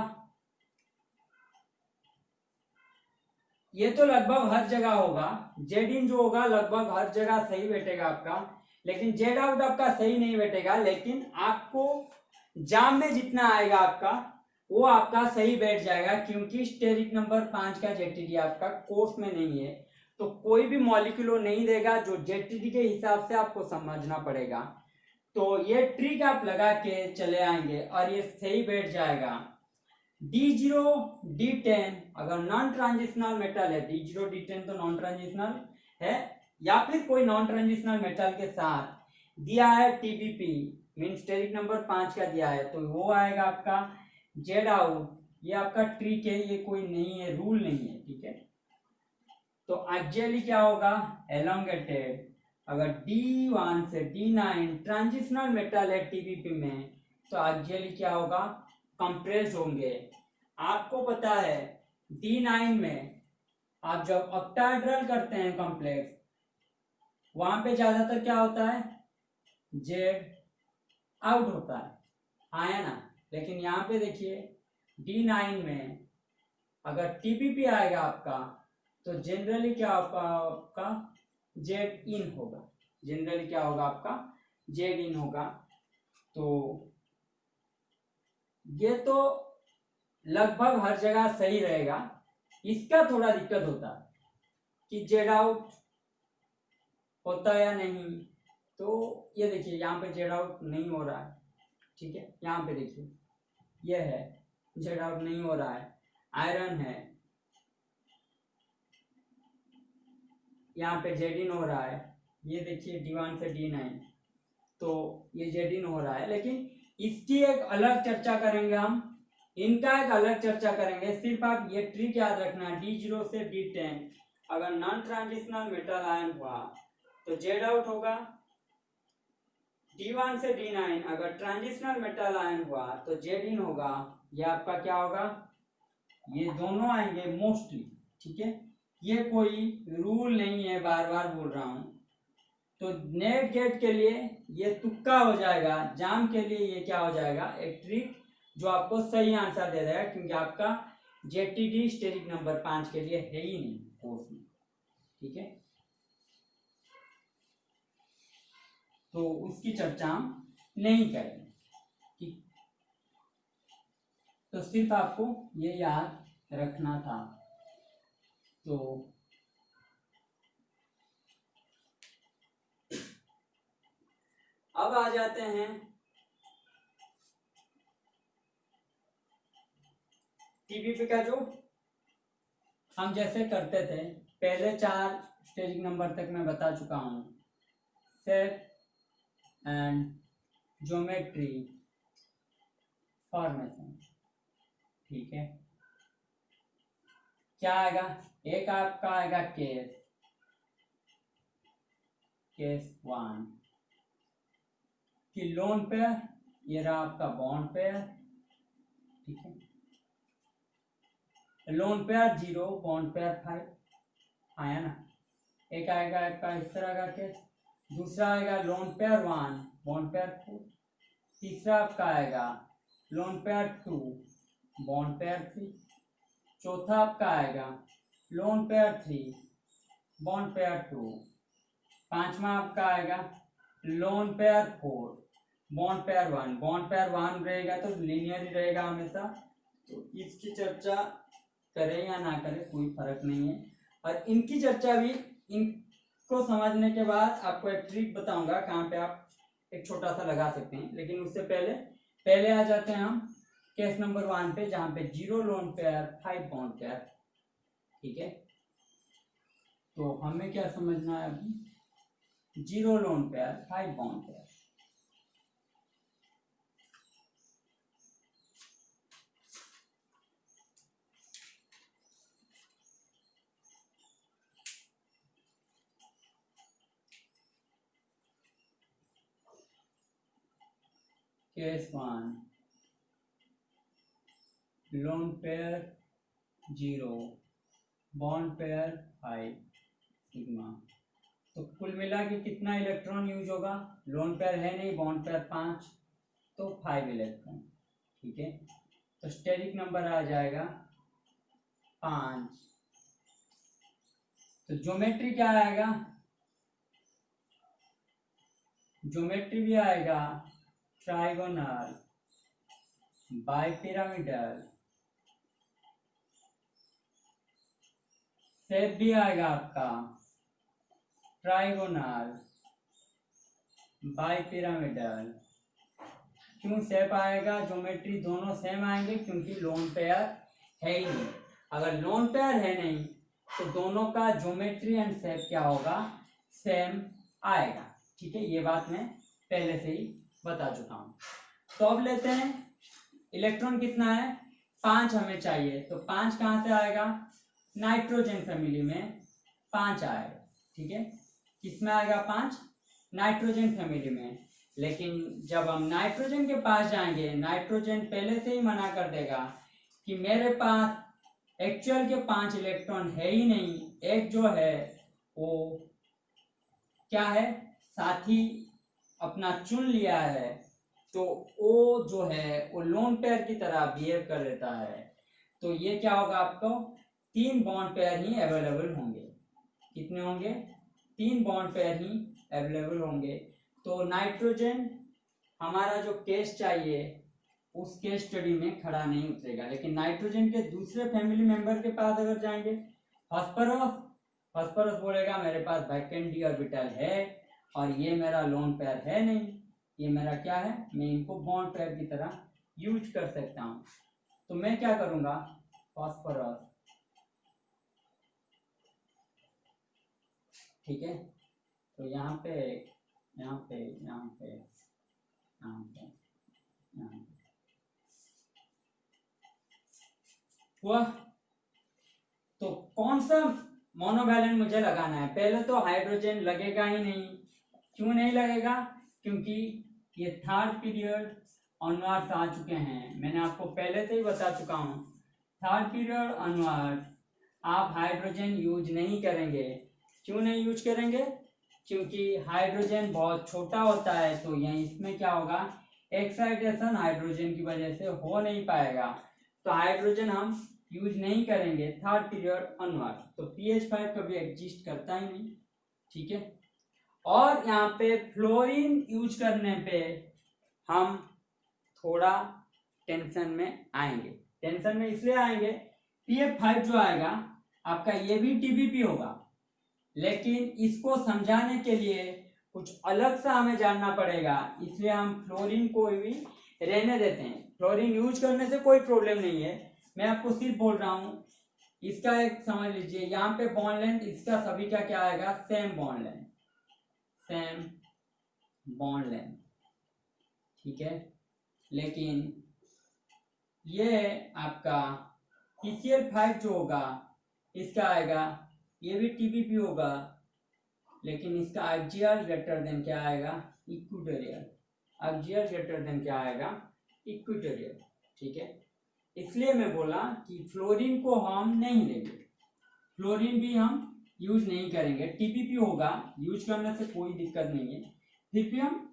ये तो लगभग हर जगह होगा, जेड इन जो होगा लगभग हर जगह सही बैठेगा आपका, लेकिन जेड आउट आपका सही नहीं बैठेगा, लेकिन आपको जाम में जितना आएगा आपका वो आपका सही बैठ जाएगा, क्योंकि स्टेरिक नंबर 5 का जेटीडी आपका कोर्स में नहीं है, तो कोई भी मॉलिक्यूल नहीं देगा, जो जेटीडी के हिसाब से आपको समझना पड़ेगा। तो ये ट्रिक आप लगा के चले आएंगे और ये सही बैठ जाएगा। D0 D10 अगर नॉन ट्रांजिशनल मेटल है, D0 D10 तो नॉन ट्रांजिशनल है, या फिर कोई नॉन ट्रांजिशनल मेटल के साथ दिया है टीबीपी मीन स्टेरिक नंबर 5 का दिया है, तो वो आएगा आपका जेड आउट। ये आपका ट्रिक है, ये कोई नहीं है, रूल नहीं है, ठीक है। तो एक्चुअली क्या होगा, एलोंगेटेड। अगर D1 से D9 ट्रांजिशनल मेटल है टीबीपी में, तो एक्चुअली क्या होगा, कंप्रेस होंगे। आपको पता है D9 में आप जब ऑक्टाहेड्रल करते हैं कॉम्प्लेक्स, वहां पे ज्यादातर क्या होता है, जेड आउट होता है, आया ना। लेकिन यहाँ पे देखिए D9 में अगर टीपीपी आएगा आपका, तो जनरली क्या होगा आपका, जेड इन होगा, जनरली क्या होगा आपका, जेड इन होगा। तो ये तो लगभग हर जगह सही रहेगा, इसका थोड़ा दिक्कत होता है कि जेड आउट होता है या नहीं। तो ये देखिए यहाँ पे जेड आउट नहीं हो रहा है, ठीक है। यहाँ पे देखिए ये है, जेड आउट नहीं हो रहा है, आयरन है, यहाँ पे जेड इन हो रहा है। ये देखिए D1 से D9 तो ये जेड इन हो रहा है, लेकिन इसकी एक अलग चर्चा करेंगे हम, इनका एक अलग चर्चा करेंगे। सिर्फ आप ये ट्रिक याद रखना, D0 से D10 अगर नॉन ट्रांजिशनल मेटल आयन हुआ तो जेड आउट होगा, D1 से D9 अगर ट्रांजिशनल मेटल आयन हुआ तो जेड इन होगा। ये आपका क्या होगा, ये दोनों आएंगे मोस्टली, ठीक है। ये कोई रूल नहीं है, बार बार बोल रहा हूं। तो नेट गेट के लिए ये तुक्का हो जाएगा, जाम के लिए ये क्या हो जाएगा, एक ट्रिक जो आपको सही आंसर दे देगा, क्योंकि आपका जेटीडी स्टेरिक नंबर 5 के लिए है ही नहीं कोर्स में, ठीक है। तो उसकी चर्चा हम नहीं करेंगे, ठीक। तो सिर्फ आपको ये याद रखना था। तो अब आ जाते हैं टीबीपी का, जो हम जैसे करते थे पहले 4 स्टेजिंग नंबर तक मैं बता चुका हूं, सेट एंड ज्योमेट्री फॉर्मेशन, ठीक है। क्या आएगा, एक आपका आएगा केस, केस 1 कि लोन पेयर, ये रहा आपका बॉन्ड पेयर, ठीक है। लोन पेयर 0, बॉन्ड पेयर 5 आया ना। एक आएगा आपका इस तरह का केस, दूसरा आएगा लोन पेयर 1, बॉन्ड पेयर 4, तीसरा आपका आएगा लोन पेयर 2, बॉन्ड पेयर 3, चौथा आपका आएगा लोन पेयर 3, बॉन्ड पेयर 2, पांचवा आपका आएगा lone pair 4, bond pair 1। Bond pair 1 रहेगा तो लीनियर ही रहेगा हमेशा, तो इसकी चर्चा करें या ना करें कोई फर्क नहीं है। और इनकी चर्चा भी, इनको समझने के बाद आपको एक ट्रिक बताऊंगा कहाँ पे आप एक छोटा सा लगा सकते हैं। लेकिन उससे पहले आ जाते हैं हम केस नंबर 1 पे, जहाँ पे 0 लोन पेयर 5 बॉन्ड पेयर, ठीक है। तो हमें क्या समझना है अभी, 0 lone pair 5 bond pair. Case 1 lone pair 0, bond pair 5 sigma. तो कुल मिला के कितना इलेक्ट्रॉन यूज होगा, लोन पेयर है नहीं, बॉन्ड पेयर 5, तो 5 इलेक्ट्रॉन, ठीक है। तो स्टेरिक नंबर आ जाएगा 5। तो ज्योमेट्री क्या आएगा, ज्योमेट्री भी आएगा ट्राइगोनल, बाइपिरामिडल, शेप भी आएगा आपका ट्राइगोनल, बाइपिरामिडल। क्यों शेप आएगा, ज्योमेट्री दोनों सेम आएंगे क्योंकि लोन पेयर है ही नहीं। अगर लोन पेयर है नहीं तो दोनों का ज्योमेट्री एंड शेप क्या होगा, सेम आएगा, ठीक है। ये बात मैं पहले से ही बता चुका हूं। तो अब लेते हैं, इलेक्ट्रॉन कितना है, 5 हमें चाहिए। तो 5 कहां से आएगा, नाइट्रोजन फैमिली में 5 आएगा, ठीक है। किसमें आएगा 5, नाइट्रोजन फैमिली में। लेकिन जब हम नाइट्रोजन के पास जाएंगे, नाइट्रोजन पहले से ही मना कर देगा कि मेरे पास एक्चुअल के 5 इलेक्ट्रॉन है ही नहीं, एक जो है वो क्या है, साथी अपना चुन लिया है, तो वो जो है वो लोन पेयर की तरह बिहेव कर लेता है। तो ये क्या होगा, आपको 3 बॉन्ड पेयर ही अवेलेबल होंगे। कितने होंगे, 3 बॉन्ड पेयर ही अवेलेबल होंगे। तो नाइट्रोजन हमारा जो केस चाहिए उस केस स्टडी में खड़ा नहीं उतरेगा। लेकिन नाइट्रोजन के दूसरे फैमिली मेंबर के पास अगर जाएंगे, फास्फोरस बोलेगा मेरे पास वैकेंट डी ऑर्बिटल है और ये मेरा लोन पेयर है नहीं, ये मेरा क्या है, मैं इनको बॉन्ड पेयर की तरह यूज कर सकता हूँ। तो मैं क्या करूंगा, फास्फोरस, ठीक है। तो यहाँ पे यहाँ पे यहाँ पे यहाँ पे यहाँ पे हुआ। तो कौन सा मोनोवैलेंट मुझे लगाना है, पहले तो हाइड्रोजन लगेगा ही नहीं। क्यों नहीं लगेगा, क्योंकि ये थर्ड पीरियड ऑनवर्ड्स आ चुके हैं, मैंने आपको पहले से ही बता चुका हूँ। थर्ड पीरियड ऑनवर्ड आप हाइड्रोजन यूज नहीं करेंगे। क्यों नहीं यूज करेंगे, क्योंकि हाइड्रोजन बहुत छोटा होता है, तो यहीं इसमें क्या होगा, एक्साइटेशन हाइड्रोजन की वजह से हो नहीं पाएगा। तो हाइड्रोजन हम यूज नहीं करेंगे थर्ड पीरियड ऑनवर्ड। तो pH5 कभी एग्जिस्ट करता ही नहीं, ठीक है। और यहाँ पे फ्लोरीन यूज करने पे हम थोड़ा टेंशन में आएंगे। टेंशन में इसलिए आएंगे, PF5 जो आएगा आपका ये भी TBP होगा, लेकिन इसको समझाने के लिए कुछ अलग सा हमें जानना पड़ेगा, इसलिए हम फ्लोरीन को भी रहने देते हैं। फ्लोरीन यूज करने से कोई प्रॉब्लम नहीं है, मैं आपको सिर्फ बोल रहा हूँ। इसका एक समझ लीजिए, यहाँ पे बॉन्ड लेंथ इसका सभी का क्या आएगा, same bond length, same bond length, ठीक है। लेकिन ये आपका PCl5 जो होगा इसका आएगा, ये भी TBP होगा, लेकिन इसका एक्सियल ग्रेटर देन क्या आएगा, इक्वेटोरियल। एक्सियल ग्रेटर देन क्या आएगा, इक्वेटोरियल। ठीक है, इसलिए मैं बोला कि फ्लोरीन को हम नहीं लेंगे, फ्लोरीन भी हम यूज नहीं करेंगे। टीपीपी होगा, यूज करने से कोई दिक्कत नहीं है, फिर भी हम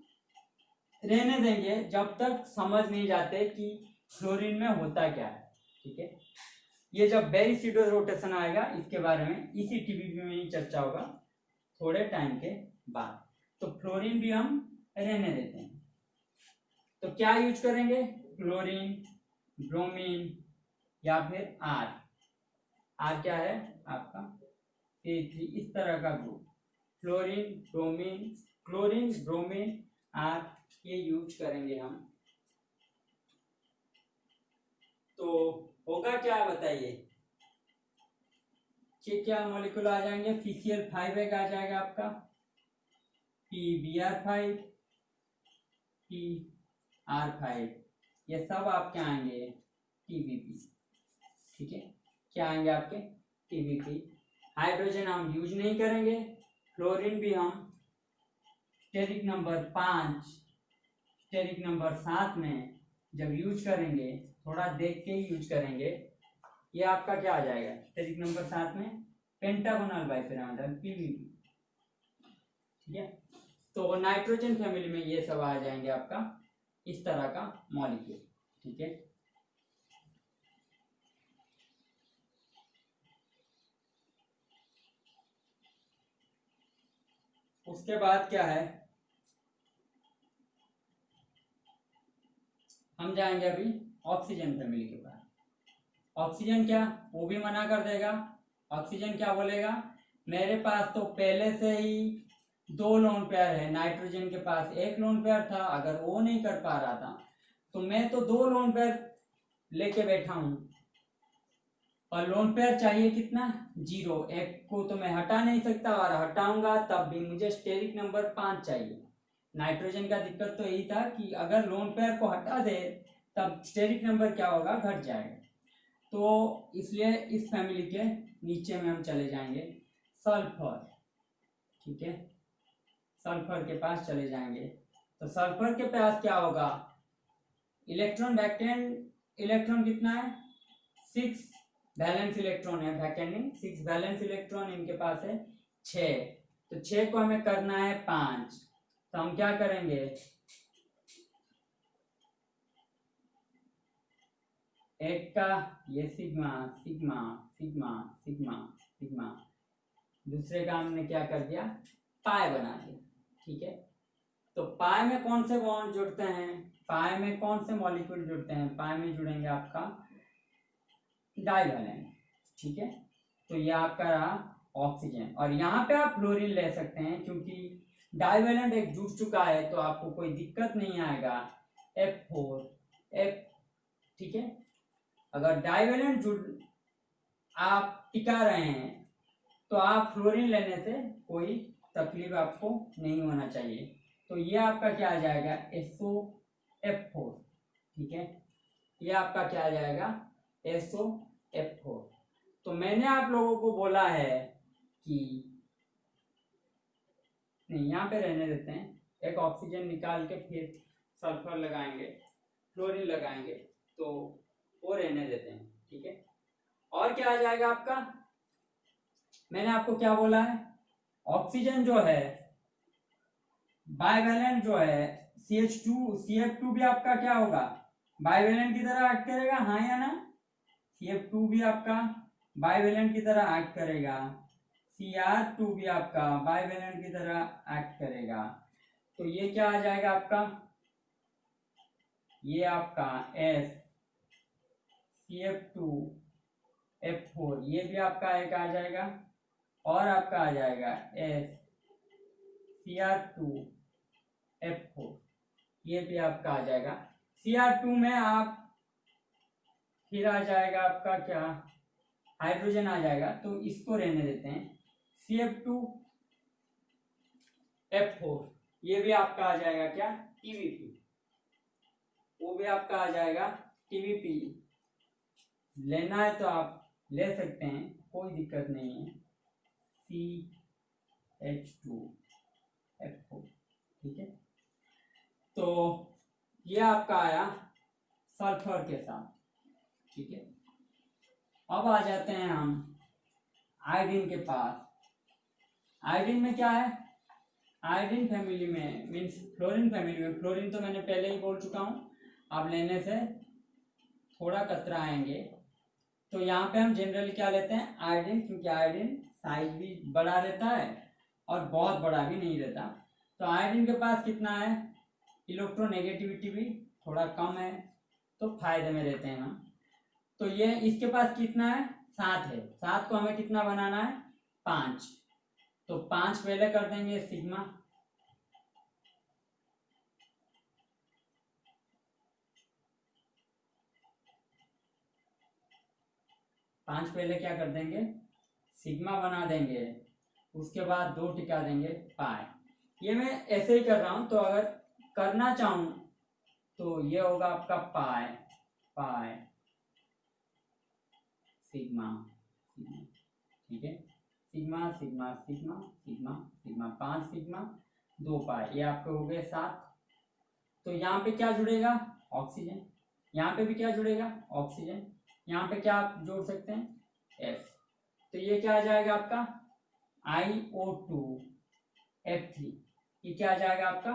रहने देंगे जब तक समझ नहीं जाते कि फ्लोरीन में होता क्या है। ठीक है, ये जब बेरिसिडो रोटेशन आएगा इसके बारे में इसी टीपीपी में ही चर्चा होगा थोड़े टाइम के बाद। तो फ्लोरीन भी हम रहने देते हैं। तो क्या यूज करेंगे, फ्लोरीन, ब्रोमीन या फिर आर। आर क्या है आपका C3, इस तरह का ग्रुप, fluorine, bromine, chlorine, bromine, R, ये यूज करेंगे हम। तो होगा क्या बताइए, क्या मॉलिक्यूल आ जाएंगे, PCl5 एक आ जाएगा आपका, PBr5, PR5, ये सब आपके आएंगे TBP। ठीक है, क्या आएंगे आपके TBP। हाइड्रोजन हम यूज नहीं करेंगे, फ्लोरीन भी हम स्टेरिक नंबर 5, स्टेरिक नंबर 7 में जब यूज करेंगे थोड़ा देख के ही यूज करेंगे। ये आपका क्या आ जाएगा, स्टेरिक नंबर 7 में पेंटागोनल बाइपिरामिडल PBP। ठीक है, तो नाइट्रोजन फैमिली में ये सब आ जाएंगे आपका इस तरह का मॉलिक्यूल। ठीक है, उसके बाद क्या है, हम जाएंगे अभी ऑक्सीजन फैमिली के पास। ऑक्सीजन क्या, वो भी मना कर देगा। ऑक्सीजन क्या बोलेगा, मेरे पास तो पहले से ही 2 लोन पेयर है, नाइट्रोजन के पास 1 लोन पेयर था, अगर वो नहीं कर पा रहा था तो मैं तो 2 लोन पेयर लेके बैठा हूं, और लोन पेयर चाहिए कितना, 0। एक को तो मैं हटा नहीं सकता, और हटाऊंगा तब भी मुझे स्टेरिक नंबर 5 चाहिए। नाइट्रोजन का दिक्कत तो यही था कि अगर लोन पेयर को हटा दे तब स्टेरिक नंबर क्या होगा, घट जाएगा। तो इसलिए इस फैमिली के नीचे में हम चले जाएंगे सल्फर। ठीक है, सल्फर के पास चले जाएंगे। तो सल्फर के पास क्या होगा, इलेक्ट्रॉन वैकेंट, इलेक्ट्रॉन कितना है, 6 वैलेंस इलेक्ट्रॉन है, वैकेंट नहीं, 6 वैलेंस इलेक्ट्रॉन इनके पास है 6। तो 6 को हमें करना है 5। तो हम क्या करेंगे, एक का ये sigma sigma sigma sigma sigma, दूसरे का हमने क्या कर दिया, पाई बना दिया। ठीक है, तो पाई में कौन से बॉन्ड जुड़ते हैं, पाई में कौन से मॉलिक्यूल जुड़ते हैं, पाई में जुड़ेंगे आपका डाइवैलेंट। ठीक है, तो ये आपका रहा ऑक्सीजन, और यहाँ पे आप फ्लोरीन ले सकते हैं क्योंकि डाइवैलेंट एक जुड़ चुका है तो आपको कोई दिक्कत नहीं आएगा, F4 F। ठीक है, अगर डाइवैलेंट जुड़ आप टिका रहे हैं तो आप फ्लोरीन लेने से कोई तकलीफ आपको नहीं होना चाहिए। तो ये आपका क्या आ जाएगा, SOF4। ठीक है, ये आपका क्या आ जाएगा, SOF4। तो मैंने आप लोगों को बोला है कि नहीं, यहाँ पे रहने देते हैं, एक ऑक्सीजन निकाल के फिर सल्फर लगाएंगे, फ्लोरीन लगाएंगे, तो वो रहने देते हैं। ठीक है, और क्या आ जाएगा आपका, मैंने आपको क्या बोला है, ऑक्सीजन जो है बाइवैलेंट जो है CF2 भी आपका क्या होगा, बाइवैलेंट की तरह एक्ट करेगा, हाँ या ना, CF2 भी आपका बाइवैलेंट की तरह एक्ट करेगा, Cr2 भी आपका बाइवैलेंट की तरह एक्ट करेगा। तो ये क्या आ जाएगा आपका, ये आपका S CF2F4, ये भी आपका एक आ जाएगा, और आपका आ जाएगा S Cr2F4, ये भी आपका आ जाएगा। Cr2 में आप फिर आ जाएगा आपका क्या, हाइड्रोजन आ जाएगा, तो इसको रहने देते हैं, CF2F4, ये भी आपका आ जाएगा क्या, TBP, वो भी आपका आ जाएगा TBP। लेना है तो आप ले सकते हैं, कोई दिक्कत नहीं है। H2F4, ठीक है। तो ये आपका आया सल्फर के साथ, ठीक है। अब आ जाते हैं हम आयोडीन के पास। आयोडीन में क्या है, आयोडीन फैमिली में मीन्स फ्लोरीन फैमिली में, फ्लोरीन तो मैंने पहले ही बोल चुका हूँ, आप लेने से थोड़ा कतरा आएंगे। तो यहाँ पे हम जनरली क्या लेते हैं, आयोडीन, क्योंकि आयोडीन साइज भी बड़ा रहता है और बहुत बड़ा भी नहीं रहता। तो आयोडीन के पास कितना है, इलेक्ट्रोनेगेटिविटी भी थोड़ा कम है, तो फायदे में रहते हैं हम। तो ये इसके पास कितना है, 7 है। 7 को हमें कितना बनाना है, 5। तो 5 पहले कर देंगे सिग्मा, पांच पहले क्या कर देंगे, सिग्मा बना देंगे, उसके बाद 2 टिका देंगे पाई। ये मैं ऐसे ही कर रहा हूं, तो अगर करना चाहूं तो ये होगा आपका पाई पाई सिग्मा, ठीक है। Sigma sigma sigma sigma sigma, 5 sigma 2 पाई, ये आपके हो गए 7। तो यहाँ पे क्या जुड़ेगा, ऑक्सीजन। यहाँ पे भी क्या जुड़ेगा, ऑक्सीजन। यहाँ पे क्या आप जोड़ सकते हैं, F। तो ये क्या आ जाएगा आपका IO2F3। ये क्या आ जाएगा आपका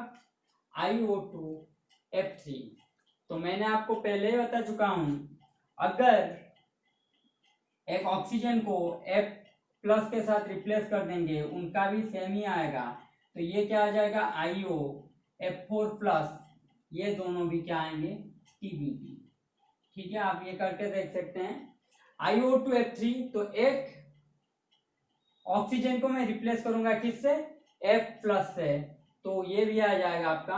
IO2F3। तो मैंने आपको पहले ही बता चुका हूं, अगर एक ऑक्सीजन को F+ के साथ रिप्लेस कर देंगे, उनका भी सेम ही आएगा। तो ये क्या आ जाएगा IOF4+, ये दोनों भी क्या आएंगे, TBP, ठीक है। आप ये करके देख सकते हैं। IO2F3, तो एक ऑक्सीजन को मैं रिप्लेस करूंगा किससे, F+ से, तो ये भी आ जाएगा आपका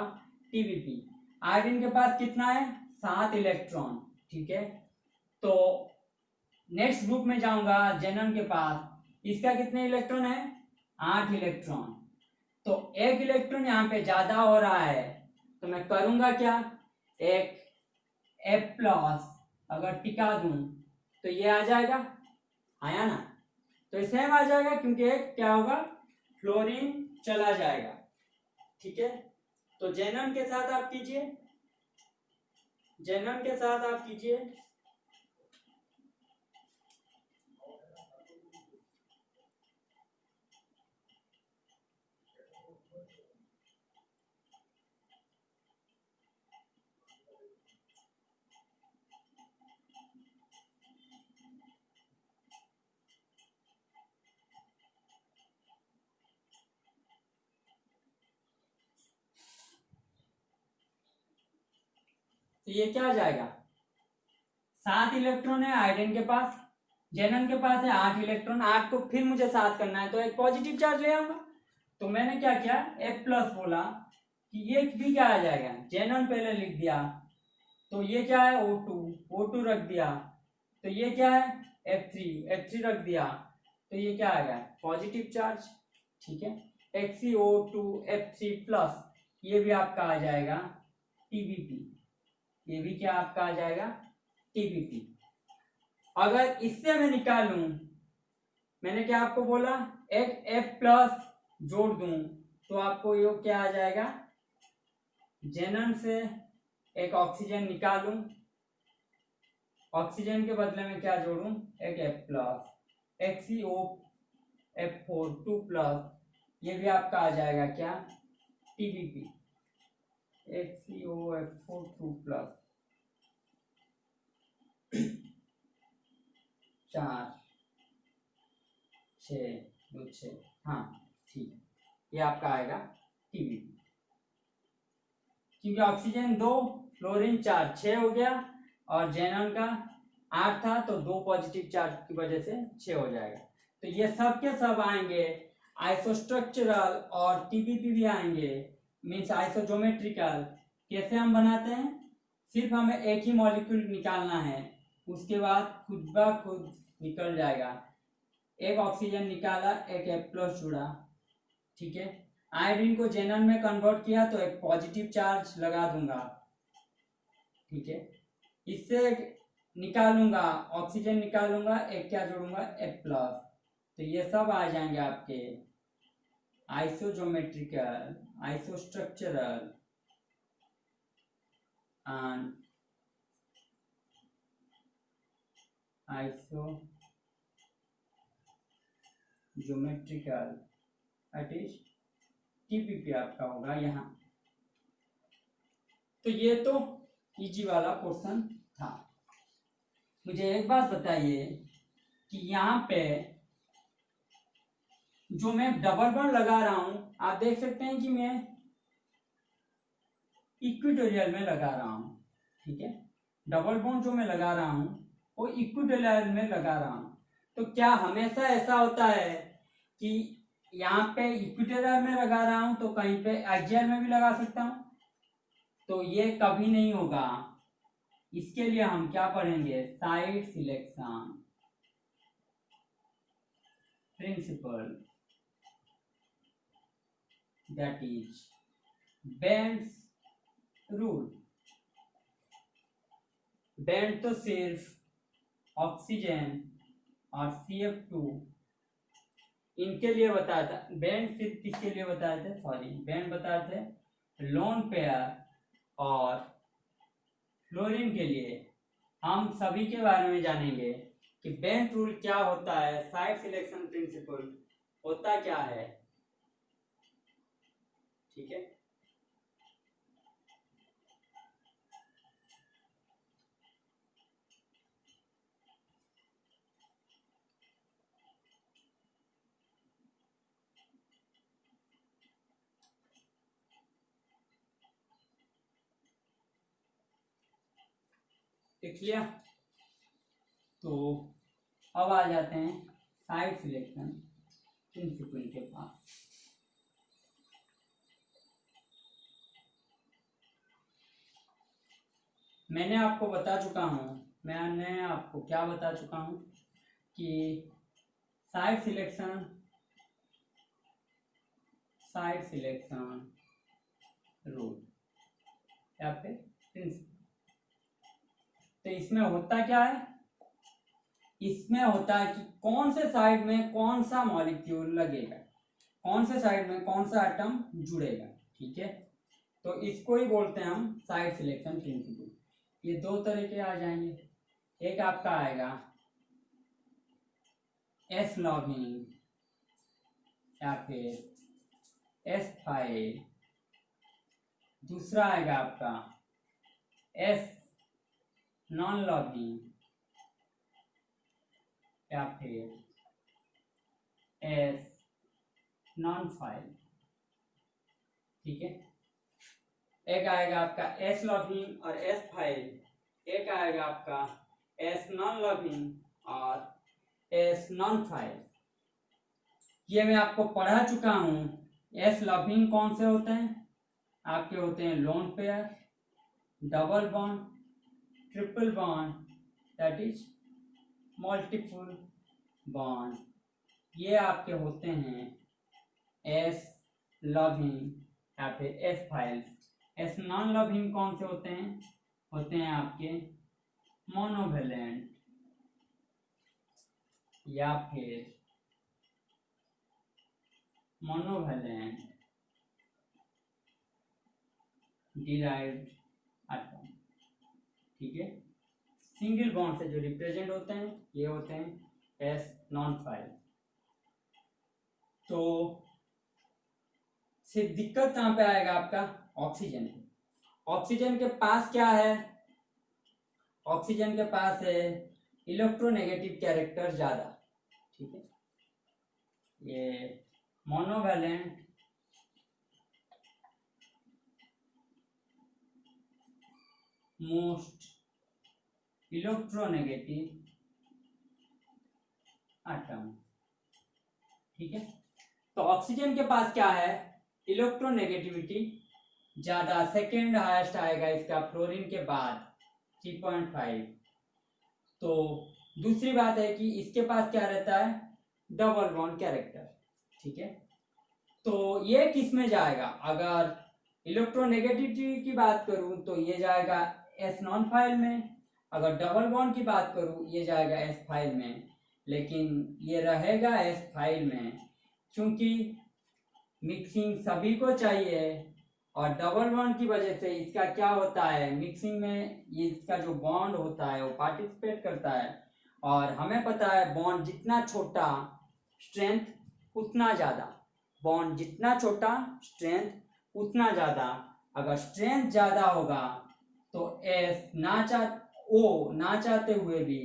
TBP। आयोडीन के पास कितना है, 7 इलेक्ट्रॉन, ठीक है। तो नेक्स्ट ग्रुप में जाऊंगा जेनन के पास, इसका कितने इलेक्ट्रॉन है, 8 इलेक्ट्रॉन। तो एक इलेक्ट्रॉन यहाँ पे ज्यादा हो रहा है, तो मैं करूंगा क्या, एक F+ अगर टिका दूं तो ये आ जाएगा, आया ना। तो ये सेम आ जाएगा, क्योंकि एक क्या होगा, फ्लोरीन चला जाएगा, ठीक है। तो जेनन के साथ आप कीजिए, जेनन के साथ आप कीजिए। तो ये क्या आ जाएगा, 7 इलेक्ट्रॉन है आयोडीन के पास, जेनन के पास है 8 इलेक्ट्रॉन। 8 को फिर मुझे 7 करना है, तो एक पॉजिटिव चार्ज ले आऊंगा। तो मैंने क्या किया, F+ बोला, कि ये भी क्या आ जाएगा, जेनन पहले लिख दिया, तो ये क्या है O2 रख दिया, तो ये क्या है F3 रख दिया, तो ये क्या आ गया, पॉजिटिव चार्ज, ठीक है। HCO2F3+, ये भी आपका आ जाएगा TBP, ये भी क्या आपका आ जाएगा TBP। अगर इससे मैं निकालूं, मैंने क्या आपको बोला, एक F+ जोड़ दूं, तो आपको ये क्या आ जाएगा, जेनन से एक ऑक्सीजन निकालूं, ऑक्सीजन के बदले में क्या जोड़ूं, एक F+, HCOF4 ये भी आपका आ जाएगा क्या, TBP, HCOF4 4 6 2 6, हाँ ठीक, ये आपका आएगा TBP। क्योंकि ऑक्सीजन 2, फ्लोरीन 4, 6 हो गया, और जेनन का 8 था, तो 2 पॉजिटिव चार्ज की वजह से 6 हो जाएगा। तो ये सब के सब आएंगे आइसोस्ट्रक्चरल, और TBP भी आएंगे, मीन्स आइसोजोमेट्रिकल। कैसे हम बनाते हैं, सिर्फ हमें एक ही मॉलिक्यूल निकालना है, उसके बाद खुद ब खुद निकल जाएगा। एक ऑक्सीजन निकाला, एक F+ जुड़ा, ठीक है। आयोडीन को जेनन में कन्वर्ट किया, तो एक पॉजिटिव चार्ज लगा दूंगा, ठीक है। इससे निकालूंगा, ऑक्सीजन निकालूंगा, एक क्या जोड़ूंगा, F+, तो ये सब आ जाएंगे आपके आइसोजोमेट्रिकल, आइसोस्ट्रक्चरल and आइसोजोमेट्रिकल, दैट इज टीपीपी आपका होगा यहाँ। तो ये तो इजी वाला पोर्शन था। मुझे एक बात बताइए कि यहाँ पे जो मैं डबल बॉन्ड लगा रहा हूं, आप देख सकते हैं कि मैं इक्विटोरियल में लगा रहा हूं, ठीक है। डबल बॉन्ड जो मैं लगा रहा हूं वो इक्विटोरियल में लगा रहा हूं। तो क्या हमेशा ऐसा होता है कि यहाँ पे इक्विटोरियल में लगा रहा हूं तो कहीं पे एक्सियल में भी लगा सकता हूं? तो ये कभी नहीं होगा। इसके लिए हम क्या पढ़ेंगे? Side selection principle, that is Bent's rule. Bent तो सिर्फ ऑक्सीजन और CF2 इनके लिए बताया था। बेंड सिर्फ किसके लिए बताए थे? सॉरी, बेंड बताए थे लोन पेयर और फ्लोरीन के लिए। हम सभी के बारे में जानेंगे कि बेंड रूल क्या होता है, साइड सिलेक्शन प्रिंसिपल होता क्या है, ठीक है। देख लिया। तो अब आ जाते हैं साइड सिलेक्शन प्रिंसिपल के पास। मैंने आपको बता चुका हूं, मैंने आपको क्या बता चुका हूं कि साइड सिलेक्शन रूल या फिर प्रिंसिपल। तो इसमें होता क्या है? इसमें होता है कि कौन से साइड में कौन सा मॉलिक्यूल लगेगा, कौन से साइड में कौन सा एटम जुड़ेगा, ठीक है। तो इसको ही बोलते हैं हम साइड सिलेक्शन प्रिंसिपल। ये दो तरह के आ जाएंगे। एक आपका आएगा एस लॉगिंग या फिर एस फाइल, दूसरा आएगा आपका एस नॉन लॉगिंग या फिर एस नॉन फाइल, ठीक है। एक आएगा आपका एस लॉगिंग और एस फाइल, एक आएगा आपका एस नॉन लॉगिंग और एस नॉन फाइल। ये मैं आपको पढ़ा चुका हूं। एस लॉगिंग कौन से होते हैं? आपके होते हैं lone pair, double bond, triple bond, that is multiple bond. ये आपके होते हैं एस लॉगिंग या फिर S file. S non logging कौन से होते हैं? होते हैं आपके मोनोवेलेंट या फिर मोनोवेलेंट डिराइव्ड एटम, ठीक है। सिंगल बॉन्ड से जो रिप्रेजेंट होते हैं ये होते हैं एस नॉन फाइल। तो सिर्फ दिक्कत कहां पे आएगा आपका? ऑक्सीजन। ऑक्सीजन के पास क्या है? ऑक्सीजन के पास है इलेक्ट्रोनेगेटिव कैरेक्टर ज्यादा, ठीक है। ये मोनोवेलेंट मोस्ट इलेक्ट्रोनेगेटिव एटम, ठीक है। तो ऑक्सीजन के पास क्या है? इलेक्ट्रोनेगेटिविटी ज्यादा। सेकेंड हाईएस्ट आएगा इसका फ्लोरीन के बाद 3.5। तो दूसरी बात है कि इसके पास क्या रहता है? डबल बॉन्ड कैरेक्टर, ठीक है। तो ये किस में जाएगा? अगर इलेक्ट्रोनेगेटिविटी की बात करूं तो ये जाएगा एस नॉन फाइल में। अगर डबल बॉन्ड की बात करूं ये जाएगा एस फाइल में। लेकिन ये रहेगा एस फाइल में क्योंकि मिक्सिंग सभी को चाहिए, और डबल बॉन्ड की वजह से इसका क्या होता है, मिक्सिंग में ये इसका जो बॉन्ड होता है वो पार्टिसिपेट करता है। और हमें पता है बॉन्ड जितना छोटा स्ट्रेंथ उतना ज़्यादा, बॉन्ड जितना छोटा स्ट्रेंथ उतना ज़्यादा। अगर स्ट्रेंथ ज़्यादा होगा तो एस ना चाहते हुए भी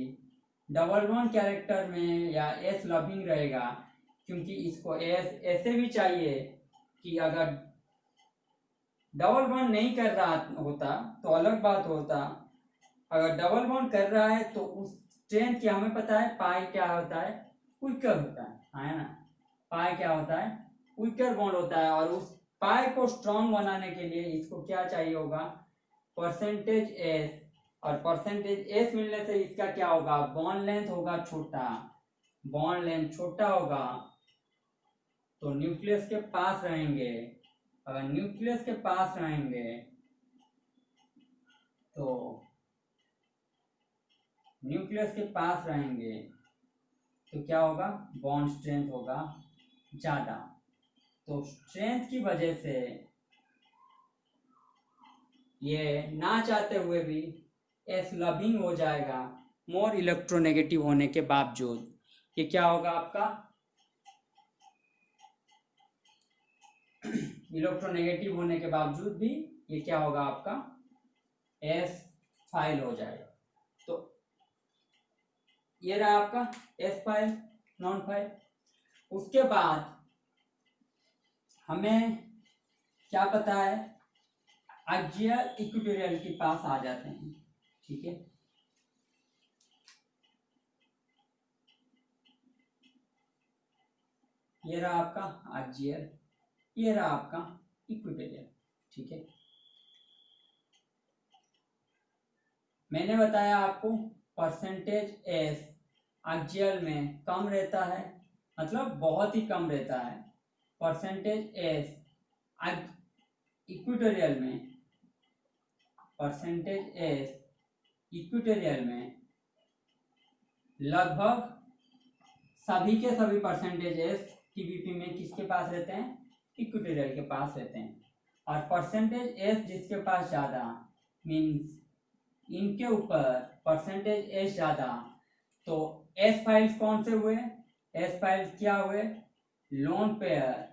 डबल बॉन्ड कैरेक्टर में या एस लविंग रहेगा, क्योंकि इसको एस ऐसे भी चाहिए कि अगर डबल बॉन्ड नहीं कर रहा होता तो अलग बात होता, अगर डबल बॉन्ड कर रहा है तो उस स्ट्रेंथ की हमें पता है पाई क्या होता है, क्विकर होता है ना। पाई क्या होता है, क्विकर बॉन्ड होता है। और उस पाई को स्ट्रॉन्ग बनाने के लिए इसको क्या चाहिए होगा, परसेंटेज एस। और परसेंटेज एस मिलने से इसका क्या होगा, बॉन्ड लेंथ होगा छोटा। बॉन्ड लेंथ छोटा होगा तो न्यूक्लियस के पास रहेंगे। अगर न्यूक्लियस के पास रहेंगे तो न्यूक्लियस के पास रहेंगे तो क्या होगा, बॉन्ड स्ट्रेंथ होगा ज़्यादा। तो स्ट्रेंथ की वजह से ये ना चाहते हुए भी एस लविंग हो जाएगा, मोर इलेक्ट्रोनेगेटिव होने के बावजूद। ये क्या होगा आपका, इलेक्ट्रोनेगेटिव होने के बावजूद भी ये क्या होगा आपका, एस फाइल हो जाएगा। तो ये रहा आपका एस फाइल, नॉन फाइल। उसके बाद हमें क्या पता है, एक्सियल इक्वेटोरियल के पास आ जाते हैं। ठीक है, ये रहा आपका एक्सियल, ये रहा आपका इक्वेटोरियल। ठीक है, मैंने बताया आपको परसेंटेज एस एक्सियल में कम रहता है, मतलब बहुत ही कम रहता है। परसेंटेज एस इक्वेटोरियल में, परसेंटेज एस इक्वेटोरियल में लगभग सभी के सभी परसेंटेज एस टीबीपी में किसके पास रहते हैं, इक्वेटोरियल के पास रहते हैं। और परसेंटेज एस जिसके पास ज़्यादा, मीन्स इनके ऊपर परसेंटेज एस ज़्यादा, तो एस फाइल्स कौन से हुए, एस फाइल्स क्या हुए, lone pair,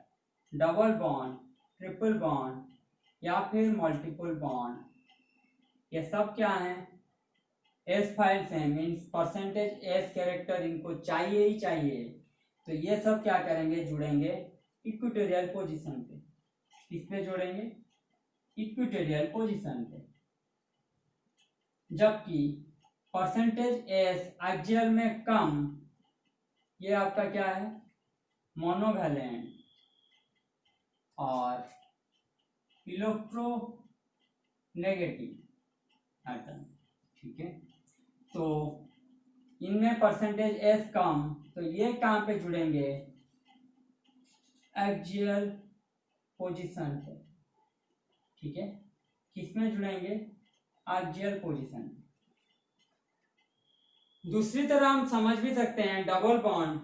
double bond, triple bond या फिर मल्टीपल बॉन्ड, ये सब क्या हैं, एस फाइल्स हैं। मीन्स परसेंटेज एस कैरेक्टर इनको चाहिए ही चाहिए। तो ये सब क्या करेंगे, जुड़ेंगे इक्वेटोरियल पोजीशन पे। किस पे जोड़ेंगे, इक्वेटोरियल पोजीशन पे। जबकि परसेंटेज एस एक्सियल में कम, ये आपका क्या है, मोनोवैलेंट और इलेक्ट्रोनेगेटिव एटम। ठीक है, तो इनमें परसेंटेज एस कम, तो ये कहाँ पे जुड़ेंगे, एक्सियल पोजीशन पे। ठीक है, किसमें जुड़ेंगे, एक्सियल पोजीशन। दूसरी तरह हम समझ भी सकते हैं, डबल बॉन्ड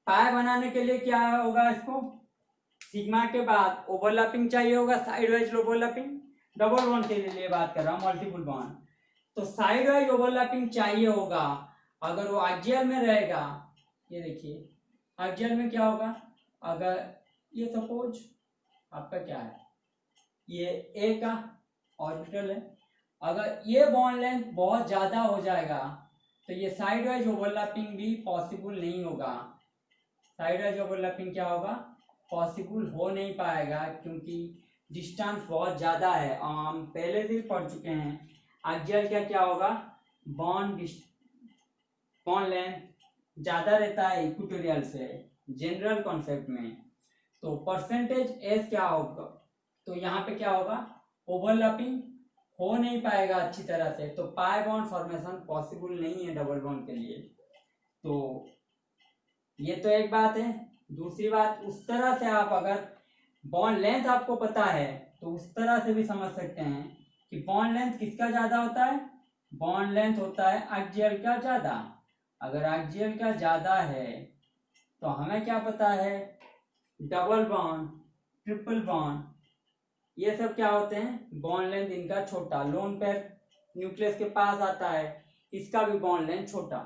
पाई बनाने के लिए क्या होगा, इसको सिग्मा के बाद ओवरलैपिंग चाहिए होगा, side wise overlapping. Double bond के लिए बात कर रहा हूँ, मल्टीपल बॉन्ड तो साइड वाइज ओवरलैपिंग चाहिए होगा। अगर वो एक्सियल में रहेगा, ये देखिए एक्सियल में क्या होगा, अगर ये सपोज आपका क्या है, ये ए का ऑर्बिटल है, अगर ये बॉन्ड लेंथ बहुत ज़्यादा हो जाएगा तो ये साइड वाइज ओवरलैपिंग भी पॉसिबल नहीं होगा। साइड वाइज ओवरलैपिंग क्या होगा, पॉसिबल हो नहीं पाएगा, क्योंकि डिस्टेंस बहुत ज़्यादा है। हम पहले से ही पढ़ चुके हैं, एक्सियल क्या क्या होगा, बॉन्ड लेंथ ज़्यादा रहता है इक्वेटोरियल से, जनरल कॉन्सेप्ट में। तो परसेंटेज एस क्या होगा, तो यहाँ पे क्या होगा, ओवरलैपिंग हो नहीं पाएगा अच्छी तरह से, तो पाई बॉन्ड फॉर्मेशन पॉसिबल नहीं है डबल बॉन्ड के लिए। तो ये तो एक बात है। दूसरी बात, उस तरह से आप अगर बॉन्ड लेंथ आपको पता है तो उस तरह से भी समझ सकते हैं कि बॉन्ड लेंथ किसका ज़्यादा होता है, बॉन्ड लेंथ होता है एक्सियल का ज़्यादा। अगर एक्सियल का ज़्यादा है तो हमें क्या पता है, डबल बॉन्ड, ट्रिपल बॉन्ड, ये सब क्या होते हैं, बॉन्ड लेंथ इनका छोटा। लोन पेयर न्यूक्लियस के पास आता है, इसका भी बॉन्ड लेंथ छोटा।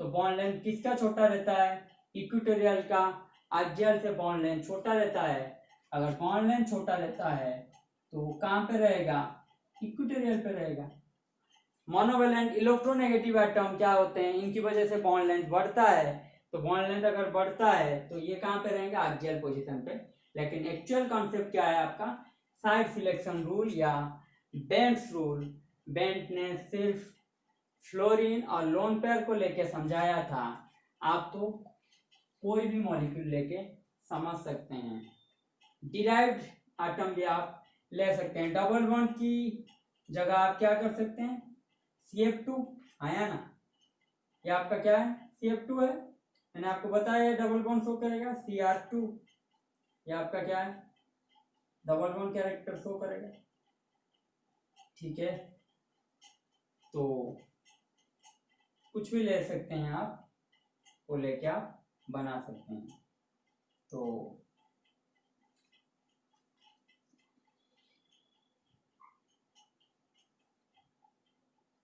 तो बॉन्ड लेंथ किसका छोटा रहता है, इक्वेटोरियल का। एक्सियल से बॉन्ड लेंथ छोटा रहता है। अगर बॉन्ड लेंथ छोटा रहता है तो वो कहाँ पे रहेगा, इक्वेटोरियल पे रहेगा। मोनोवैलेंट इलेक्ट्रोनेगेटिव एटम क्या होते हैं, इनकी वजह से बॉन्ड लेंथ बढ़ता है। तो बॉन्ड लेंथ अगर बढ़ता है तो ये कहाँ पे रहेंगे, एक्सियल पोजीशन पे। लेकिन एक्चुअल कॉन्सेप्ट क्या है आपका, साइड सिलेक्शन रूल या बेंट्स रूल। बेंट ने सिर्फ फ्लोरीन और लोन पेयर को लेके समझाया था। आप तो कोई भी मॉलिक्यूल लेके समझ सकते हैं। डिराइव्ड एटम भी आप ले सकते हैं। डबल बॉन्ड की जगह आप क्या कर सकते हैं, CF2 आया ना, ये आपका क्या है, CF2 है। मैंने आपको बताया डबल बॉन्ड शो करेगा Cr2, ये आपका क्या है, डबल बॉन्ड कैरेक्टर शो करेगा। ठीक है, तो कुछ भी ले सकते हैं आप, वो लेके आप बना सकते हैं। तो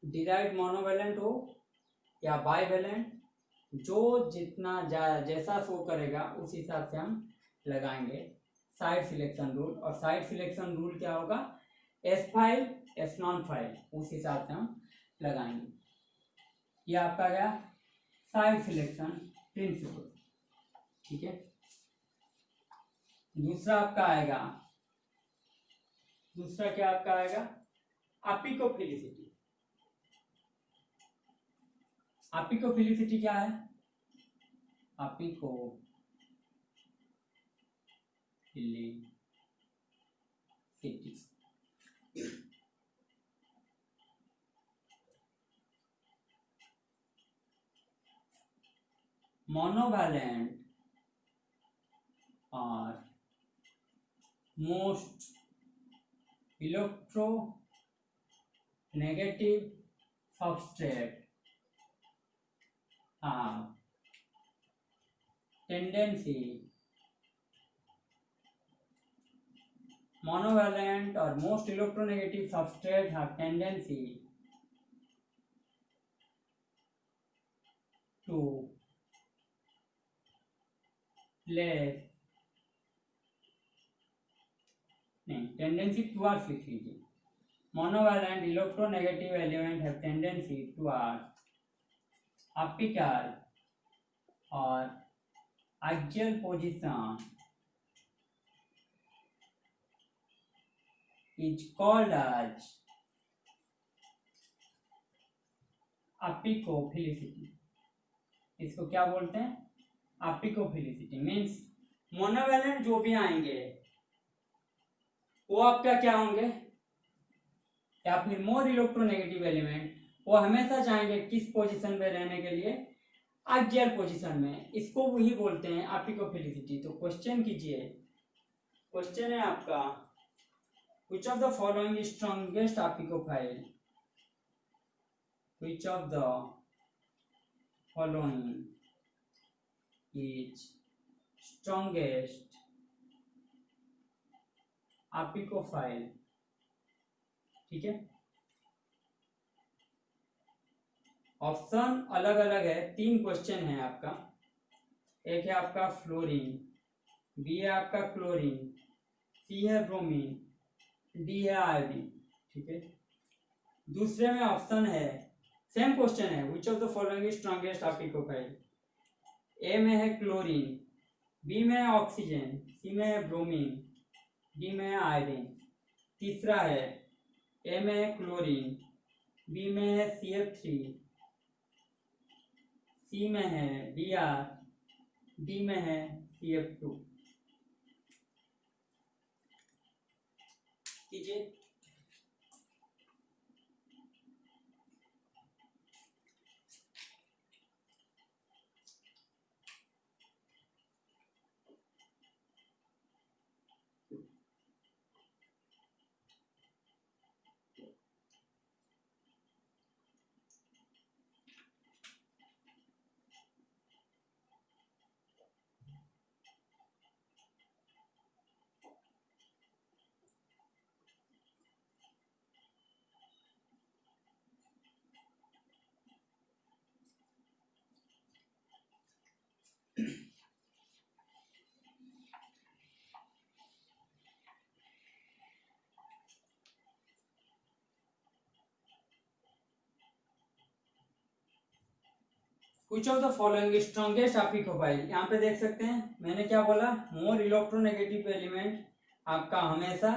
डिराइव्ड मोनोवैलेंट हो या बाइवैलेंट, जो जितना जैसा शो करेगा उस हिसाब से हम लगाएंगे साइड सिलेक्शन रूल। और साइड सिलेक्शन रूल क्या होगा, S file S non file, उस हिसाब से हम लगाएंगे। ये आपका क्या, साइड सिलेक्शन प्रिंसिपल। ठीक है, दूसरा आपका आएगा, दूसरा क्या आपका आएगा, एपिकोफिलिसिटी। एपिकोफिलिसिटी क्या है, एपिकोफिलिसिटी मोनोवैलेंट और most electronegative substrate have tendency, monovalent or most electronegative substrate have tendency to place, नहीं, tendency towards लिख लीजिए। monovalent electronegative element have tendency towards apical or axial position is called as एपिकोफिलिसिटी। इसको क्या बोलते हैं, एपिकोफिलिसिटी। मीन्स मोनोवैलेंट जो भी आएंगे वो आपका क्या होंगे, या फिर मोर इलेक्ट्रोनेगेटिव एलिमेंट, वो हमेशा चाहेंगे किस पोजीशन में रहने के लिए, एक्सियल पोजीशन में। इसको वही बोलते हैं एपिकोफिलिसिटी। तो क्वेश्चन कीजिए, क्वेश्चन है आपका, which of the following is strongest apicophile, which of the following is strongest apicophile। ठीक है, ऑप्शन अलग अलग है, 3 क्वेश्चन है आपका। एक है आपका फ्लोरीन, बी है आपका क्लोरीन, सी है ब्रोमीन, डी है आयोडीन। ठीक है, दूसरे में ऑप्शन है, सेम क्वेश्चन है, which of the following is strongest electrophile. A में है क्लोरीन, बी में है ऑक्सीजन, सी में है ब्रोमीन, डी में है आयोडीन। तीसरा है, ए में है क्लोरीन, बी में है CF3, सी में है Br, डी में है CF2। कीजिए, कुछ ऑफ द फॉलोइंग स्ट्रॉन्गेस्ट अपिकोफाइल, यहाँ पे देख सकते हैं मैंने क्या बोला, मोर इलेक्ट्रोनेगेटिव एलिमेंट आपका हमेशा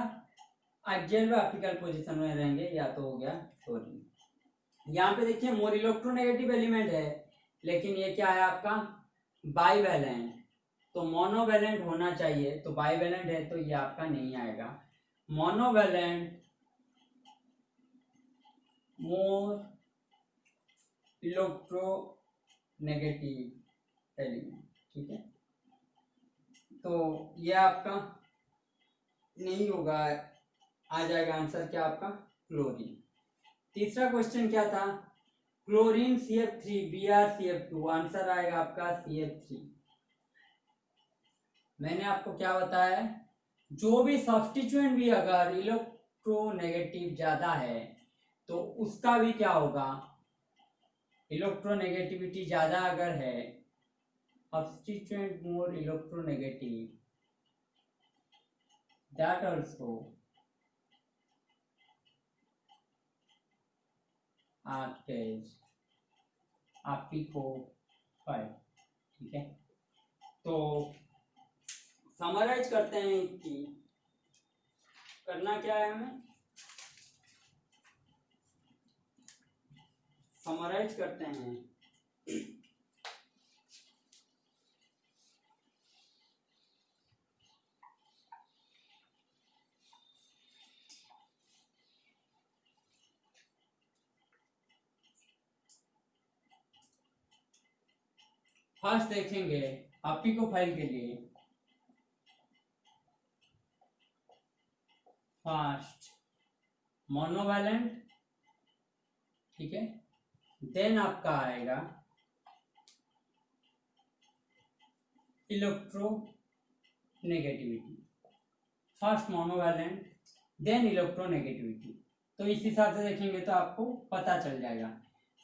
एक्सियल व अपिकल पोजीशन में रहेंगे, या तो हो गया क्लोरीन। यहाँ पे देखिए मोर इलेक्ट्रोनेगेटिव एलिमेंट है, लेकिन ये क्या है आपका बाईवैलेंट, तो मोनोवैलेंट होना चाहिए, तो बाईवैलेंट है तो ये आपका नहीं आएगा। मोनोवैलेंट मोर इलेक्ट्रोनेगेटिव एलिमेंट, ठीक है, तो ये आपका नहीं होगा, आ जाएगा आंसर क्या आपका क्लोरीन। तीसरा क्वेश्चन क्या था, क्लोरीन CF3 BrCF2, आंसर आएगा आपका CF3। मैंने आपको क्या बताया है, जो भी सब्स्टिट्यूएंट भी अगर इलेक्ट्रोनेगेटिव ज्यादा है तो उसका भी क्या होगा, इलेक्ट्रोनेगेटिविटी ज्यादा अगर है, substituent more electronegative, that also act as अपिकोफाइल, ठीक है। तो समराइज करते हैं कि करना क्या है हमें, समराइज करते हैं। फर्स्ट देखेंगे अपिकोफाइल के लिए, फर्स्ट मोनोवैलेंट, ठीक है, देन आपका आएगा electronegativity, first monovalent then electronegativity. तो इस हिसाब से देखेंगे तो आपको पता चल जाएगा,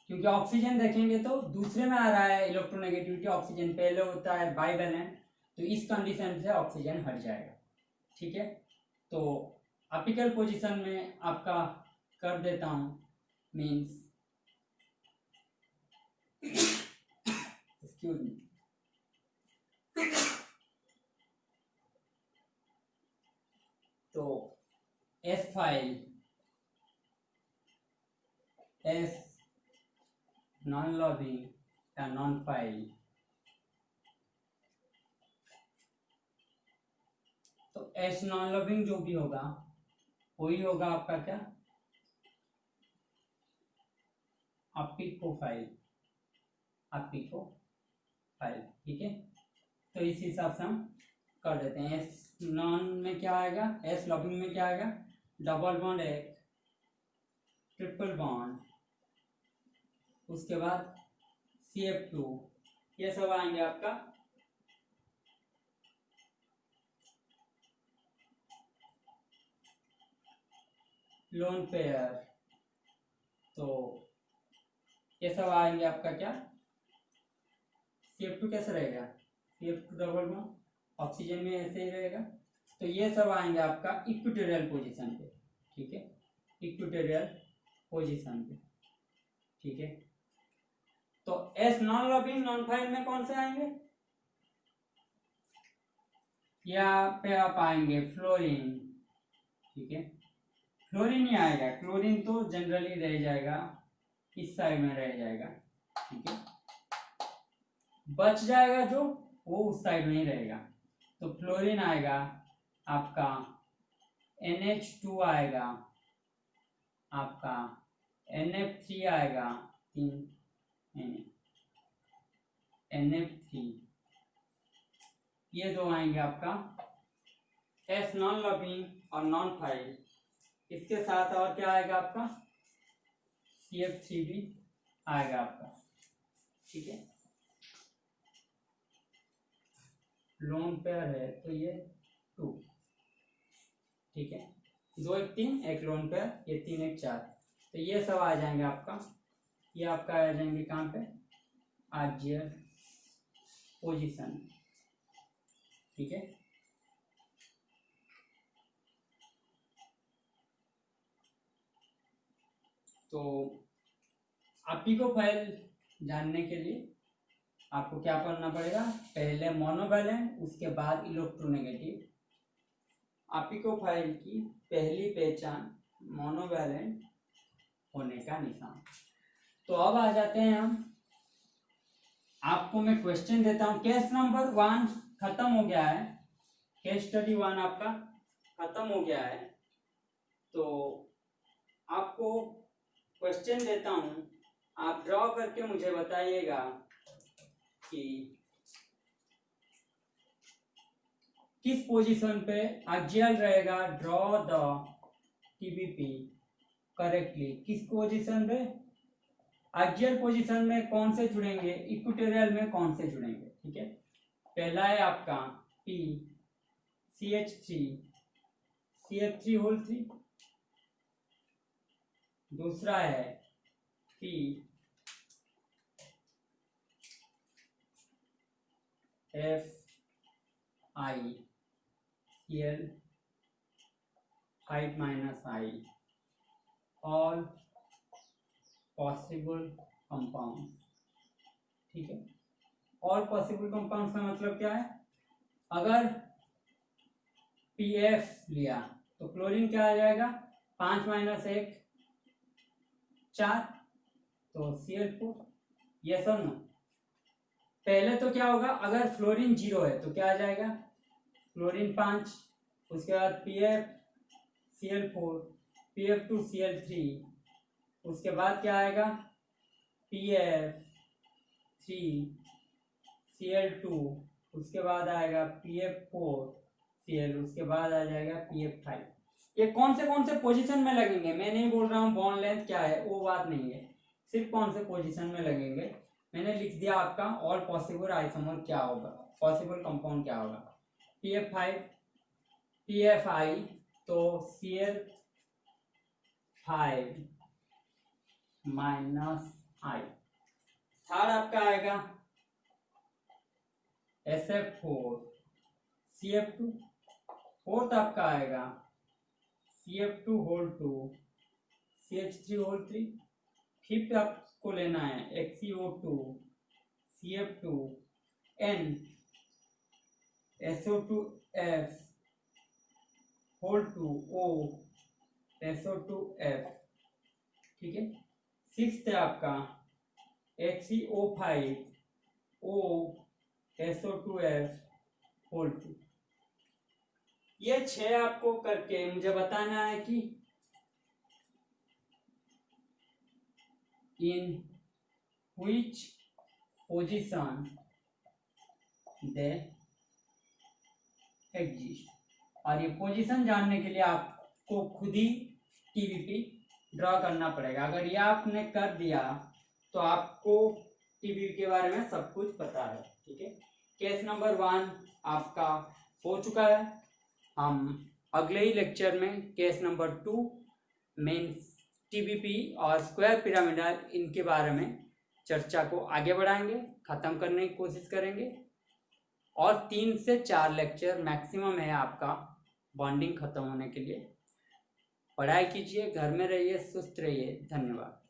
क्योंकि ऑक्सीजन देखेंगे तो दूसरे में आ रहा है इलेक्ट्रोनेगेटिविटी, ऑक्सीजन पहले होता है बाईवैलेंट, तो इस कंडीशन से ऑक्सीजन हट जाएगा, ठीक है। तो अपिकल पोजीशन में आपका कर देता हूं, मीन्स एक्सक्यूज मी, तो S file S non loving या नॉन फाइल, तो एस नॉन लविंग जो भी होगा वही होगा आपका क्या अपिकोफाइल, अपिकोफाइल, ठीक है। तो इस हिसाब से हम कर देते हैं। एस नॉन में क्या आएगा, एस लविंग में क्या आएगा, डबल बॉन्ड एक, ट्रिपल बॉन्ड, उसके बाद CF2, ये सब आएंगे आपका लोन पेयर, तो ये सब आएंगे आपका क्या, CF2 कैसे रहेगा, CF2 डबल बॉन्ड, ऑक्सीजन में ऐसे ही रहेगा, तो ये सब आएंगे आपका इक्वेटोरियल पोजीशन पे, ठीक है, इक्वेटोरियल पोजीशन पे, ठीक है। तो S non loving non file में कौन से आएंगे, यहाँ पे आप आएंगे फ्लोरीन, ठीक है, फ्लोरीन ही आएगा, क्लोरीन तो जनरली रह जाएगा, इस साइड में रह जाएगा, ठीक है, बच जाएगा जो वो उस साइड में ही रहेगा, तो फ्लोरीन आएगा आपका, NH2 आएगा आपका, NF3 आएगा, 3 NF3, ये दो आएंगे आपका एस नॉन लविंग और नॉन फाइल, इसके साथ और क्या आएगा आपका CF3 भी आएगा आपका, ठीक है, लोन पेयर है तो ये 2, ठीक है, 2 1 3 एक लोन पेयर, ये 3 1 4, तो ये सब आ जाएंगे आपका, ये आपका आ जाएंगे कहाँ पे आर्जियल पोजीशन, ठीक है। तो अपिकोफाइल जानने के लिए आपको क्या करना पड़ेगा, पहले मोनोवैलेंट उसके बाद इलेक्ट्रोनेगेटिव। ऑप्टिको फाइल की पहली पहचान मोनोवैलेंट होने का निशान। तो अब आ जाते हैं हम, आपको मैं क्वेश्चन देता हूं। केस नंबर 1 खत्म हो गया है, केस स्टडी 1 आपका खत्म हो गया है। तो आपको क्वेश्चन देता हूं, आप ड्रॉ करके मुझे बताइएगा कि किस पोजीशन पे एक्सियल रहेगा। Draw the TBP correctly. किस पोजीशन पे, एक्सियल पोजीशन में कौन से जुड़ेंगे, इक्वेटोरियल में कौन से जुड़ेंगे। ठीक है, पहला है आपका पी CH3 CH3 होल 3, दूसरा है P FiCl 5 - I, all possible compound. ठीक है, ऑल पॉसिबल कंपाउंड का मतलब क्या है, अगर PF लिया तो क्लोरीन क्या आ जाएगा, 5 - 1 4, तो Cl4। यस और नो। पहले तो क्या होगा, अगर फ्लोरीन 0 है तो क्या आ जाएगा, क्लोरीन 5, उसके बाद PF Cl4 PF2 Cl3, उसके बाद क्या आएगा PF3 Cl2, उसके बाद आएगा PF4 Cl, उसके बाद आ जाएगा PF5। ये कौन से पोजीशन में लगेंगे, मैं नहीं बोल रहा हूँ बॉन्ड लेंथ क्या है, वो बात नहीं है, सिर्फ कौन से पोजीशन में लगेंगे मैंने लिख दिया आपका। ऑल पॉसिबल आइसोमर क्या होगा, पॉसिबल कंपाउंड क्या होगा, PF5 PFI, तो Cl5 - I। थर्ड आपका आएगा SF4 CF2, फोर्थ आपका आएगा CF2 whole 2 CH3 whole 3, fifth आपको लेना है XeO2 CF2 N SO2F whole 2 O SO2F। ठीक है, सिक्स्थ है आपका XeO5 O SO2F होल 2। ये 6 आपको करके मुझे बताना है कि in which position they exist। और ये पोजीशन जानने के लिए आपको खुद ही टीबीपी ड्रॉ करना पड़ेगा। अगर ये आपने कर दिया तो आपको टीबीपी के बारे में सब कुछ पता है। ठीक है, केस नंबर 1 आपका हो चुका है। हम अगले ही लेक्चर में केस नंबर 2 मीन्स टीबीपी और स्क्वायर पिरामिडल, इनके बारे में चर्चा को आगे बढ़ाएंगे, ख़त्म करने की कोशिश करेंगे। और 3 से 4 लेक्चर मैक्सिमम है आपका बॉन्डिंग खत्म होने के लिए। पढ़ाई कीजिए, घर में रहिए, सुस्त रहिए। धन्यवाद।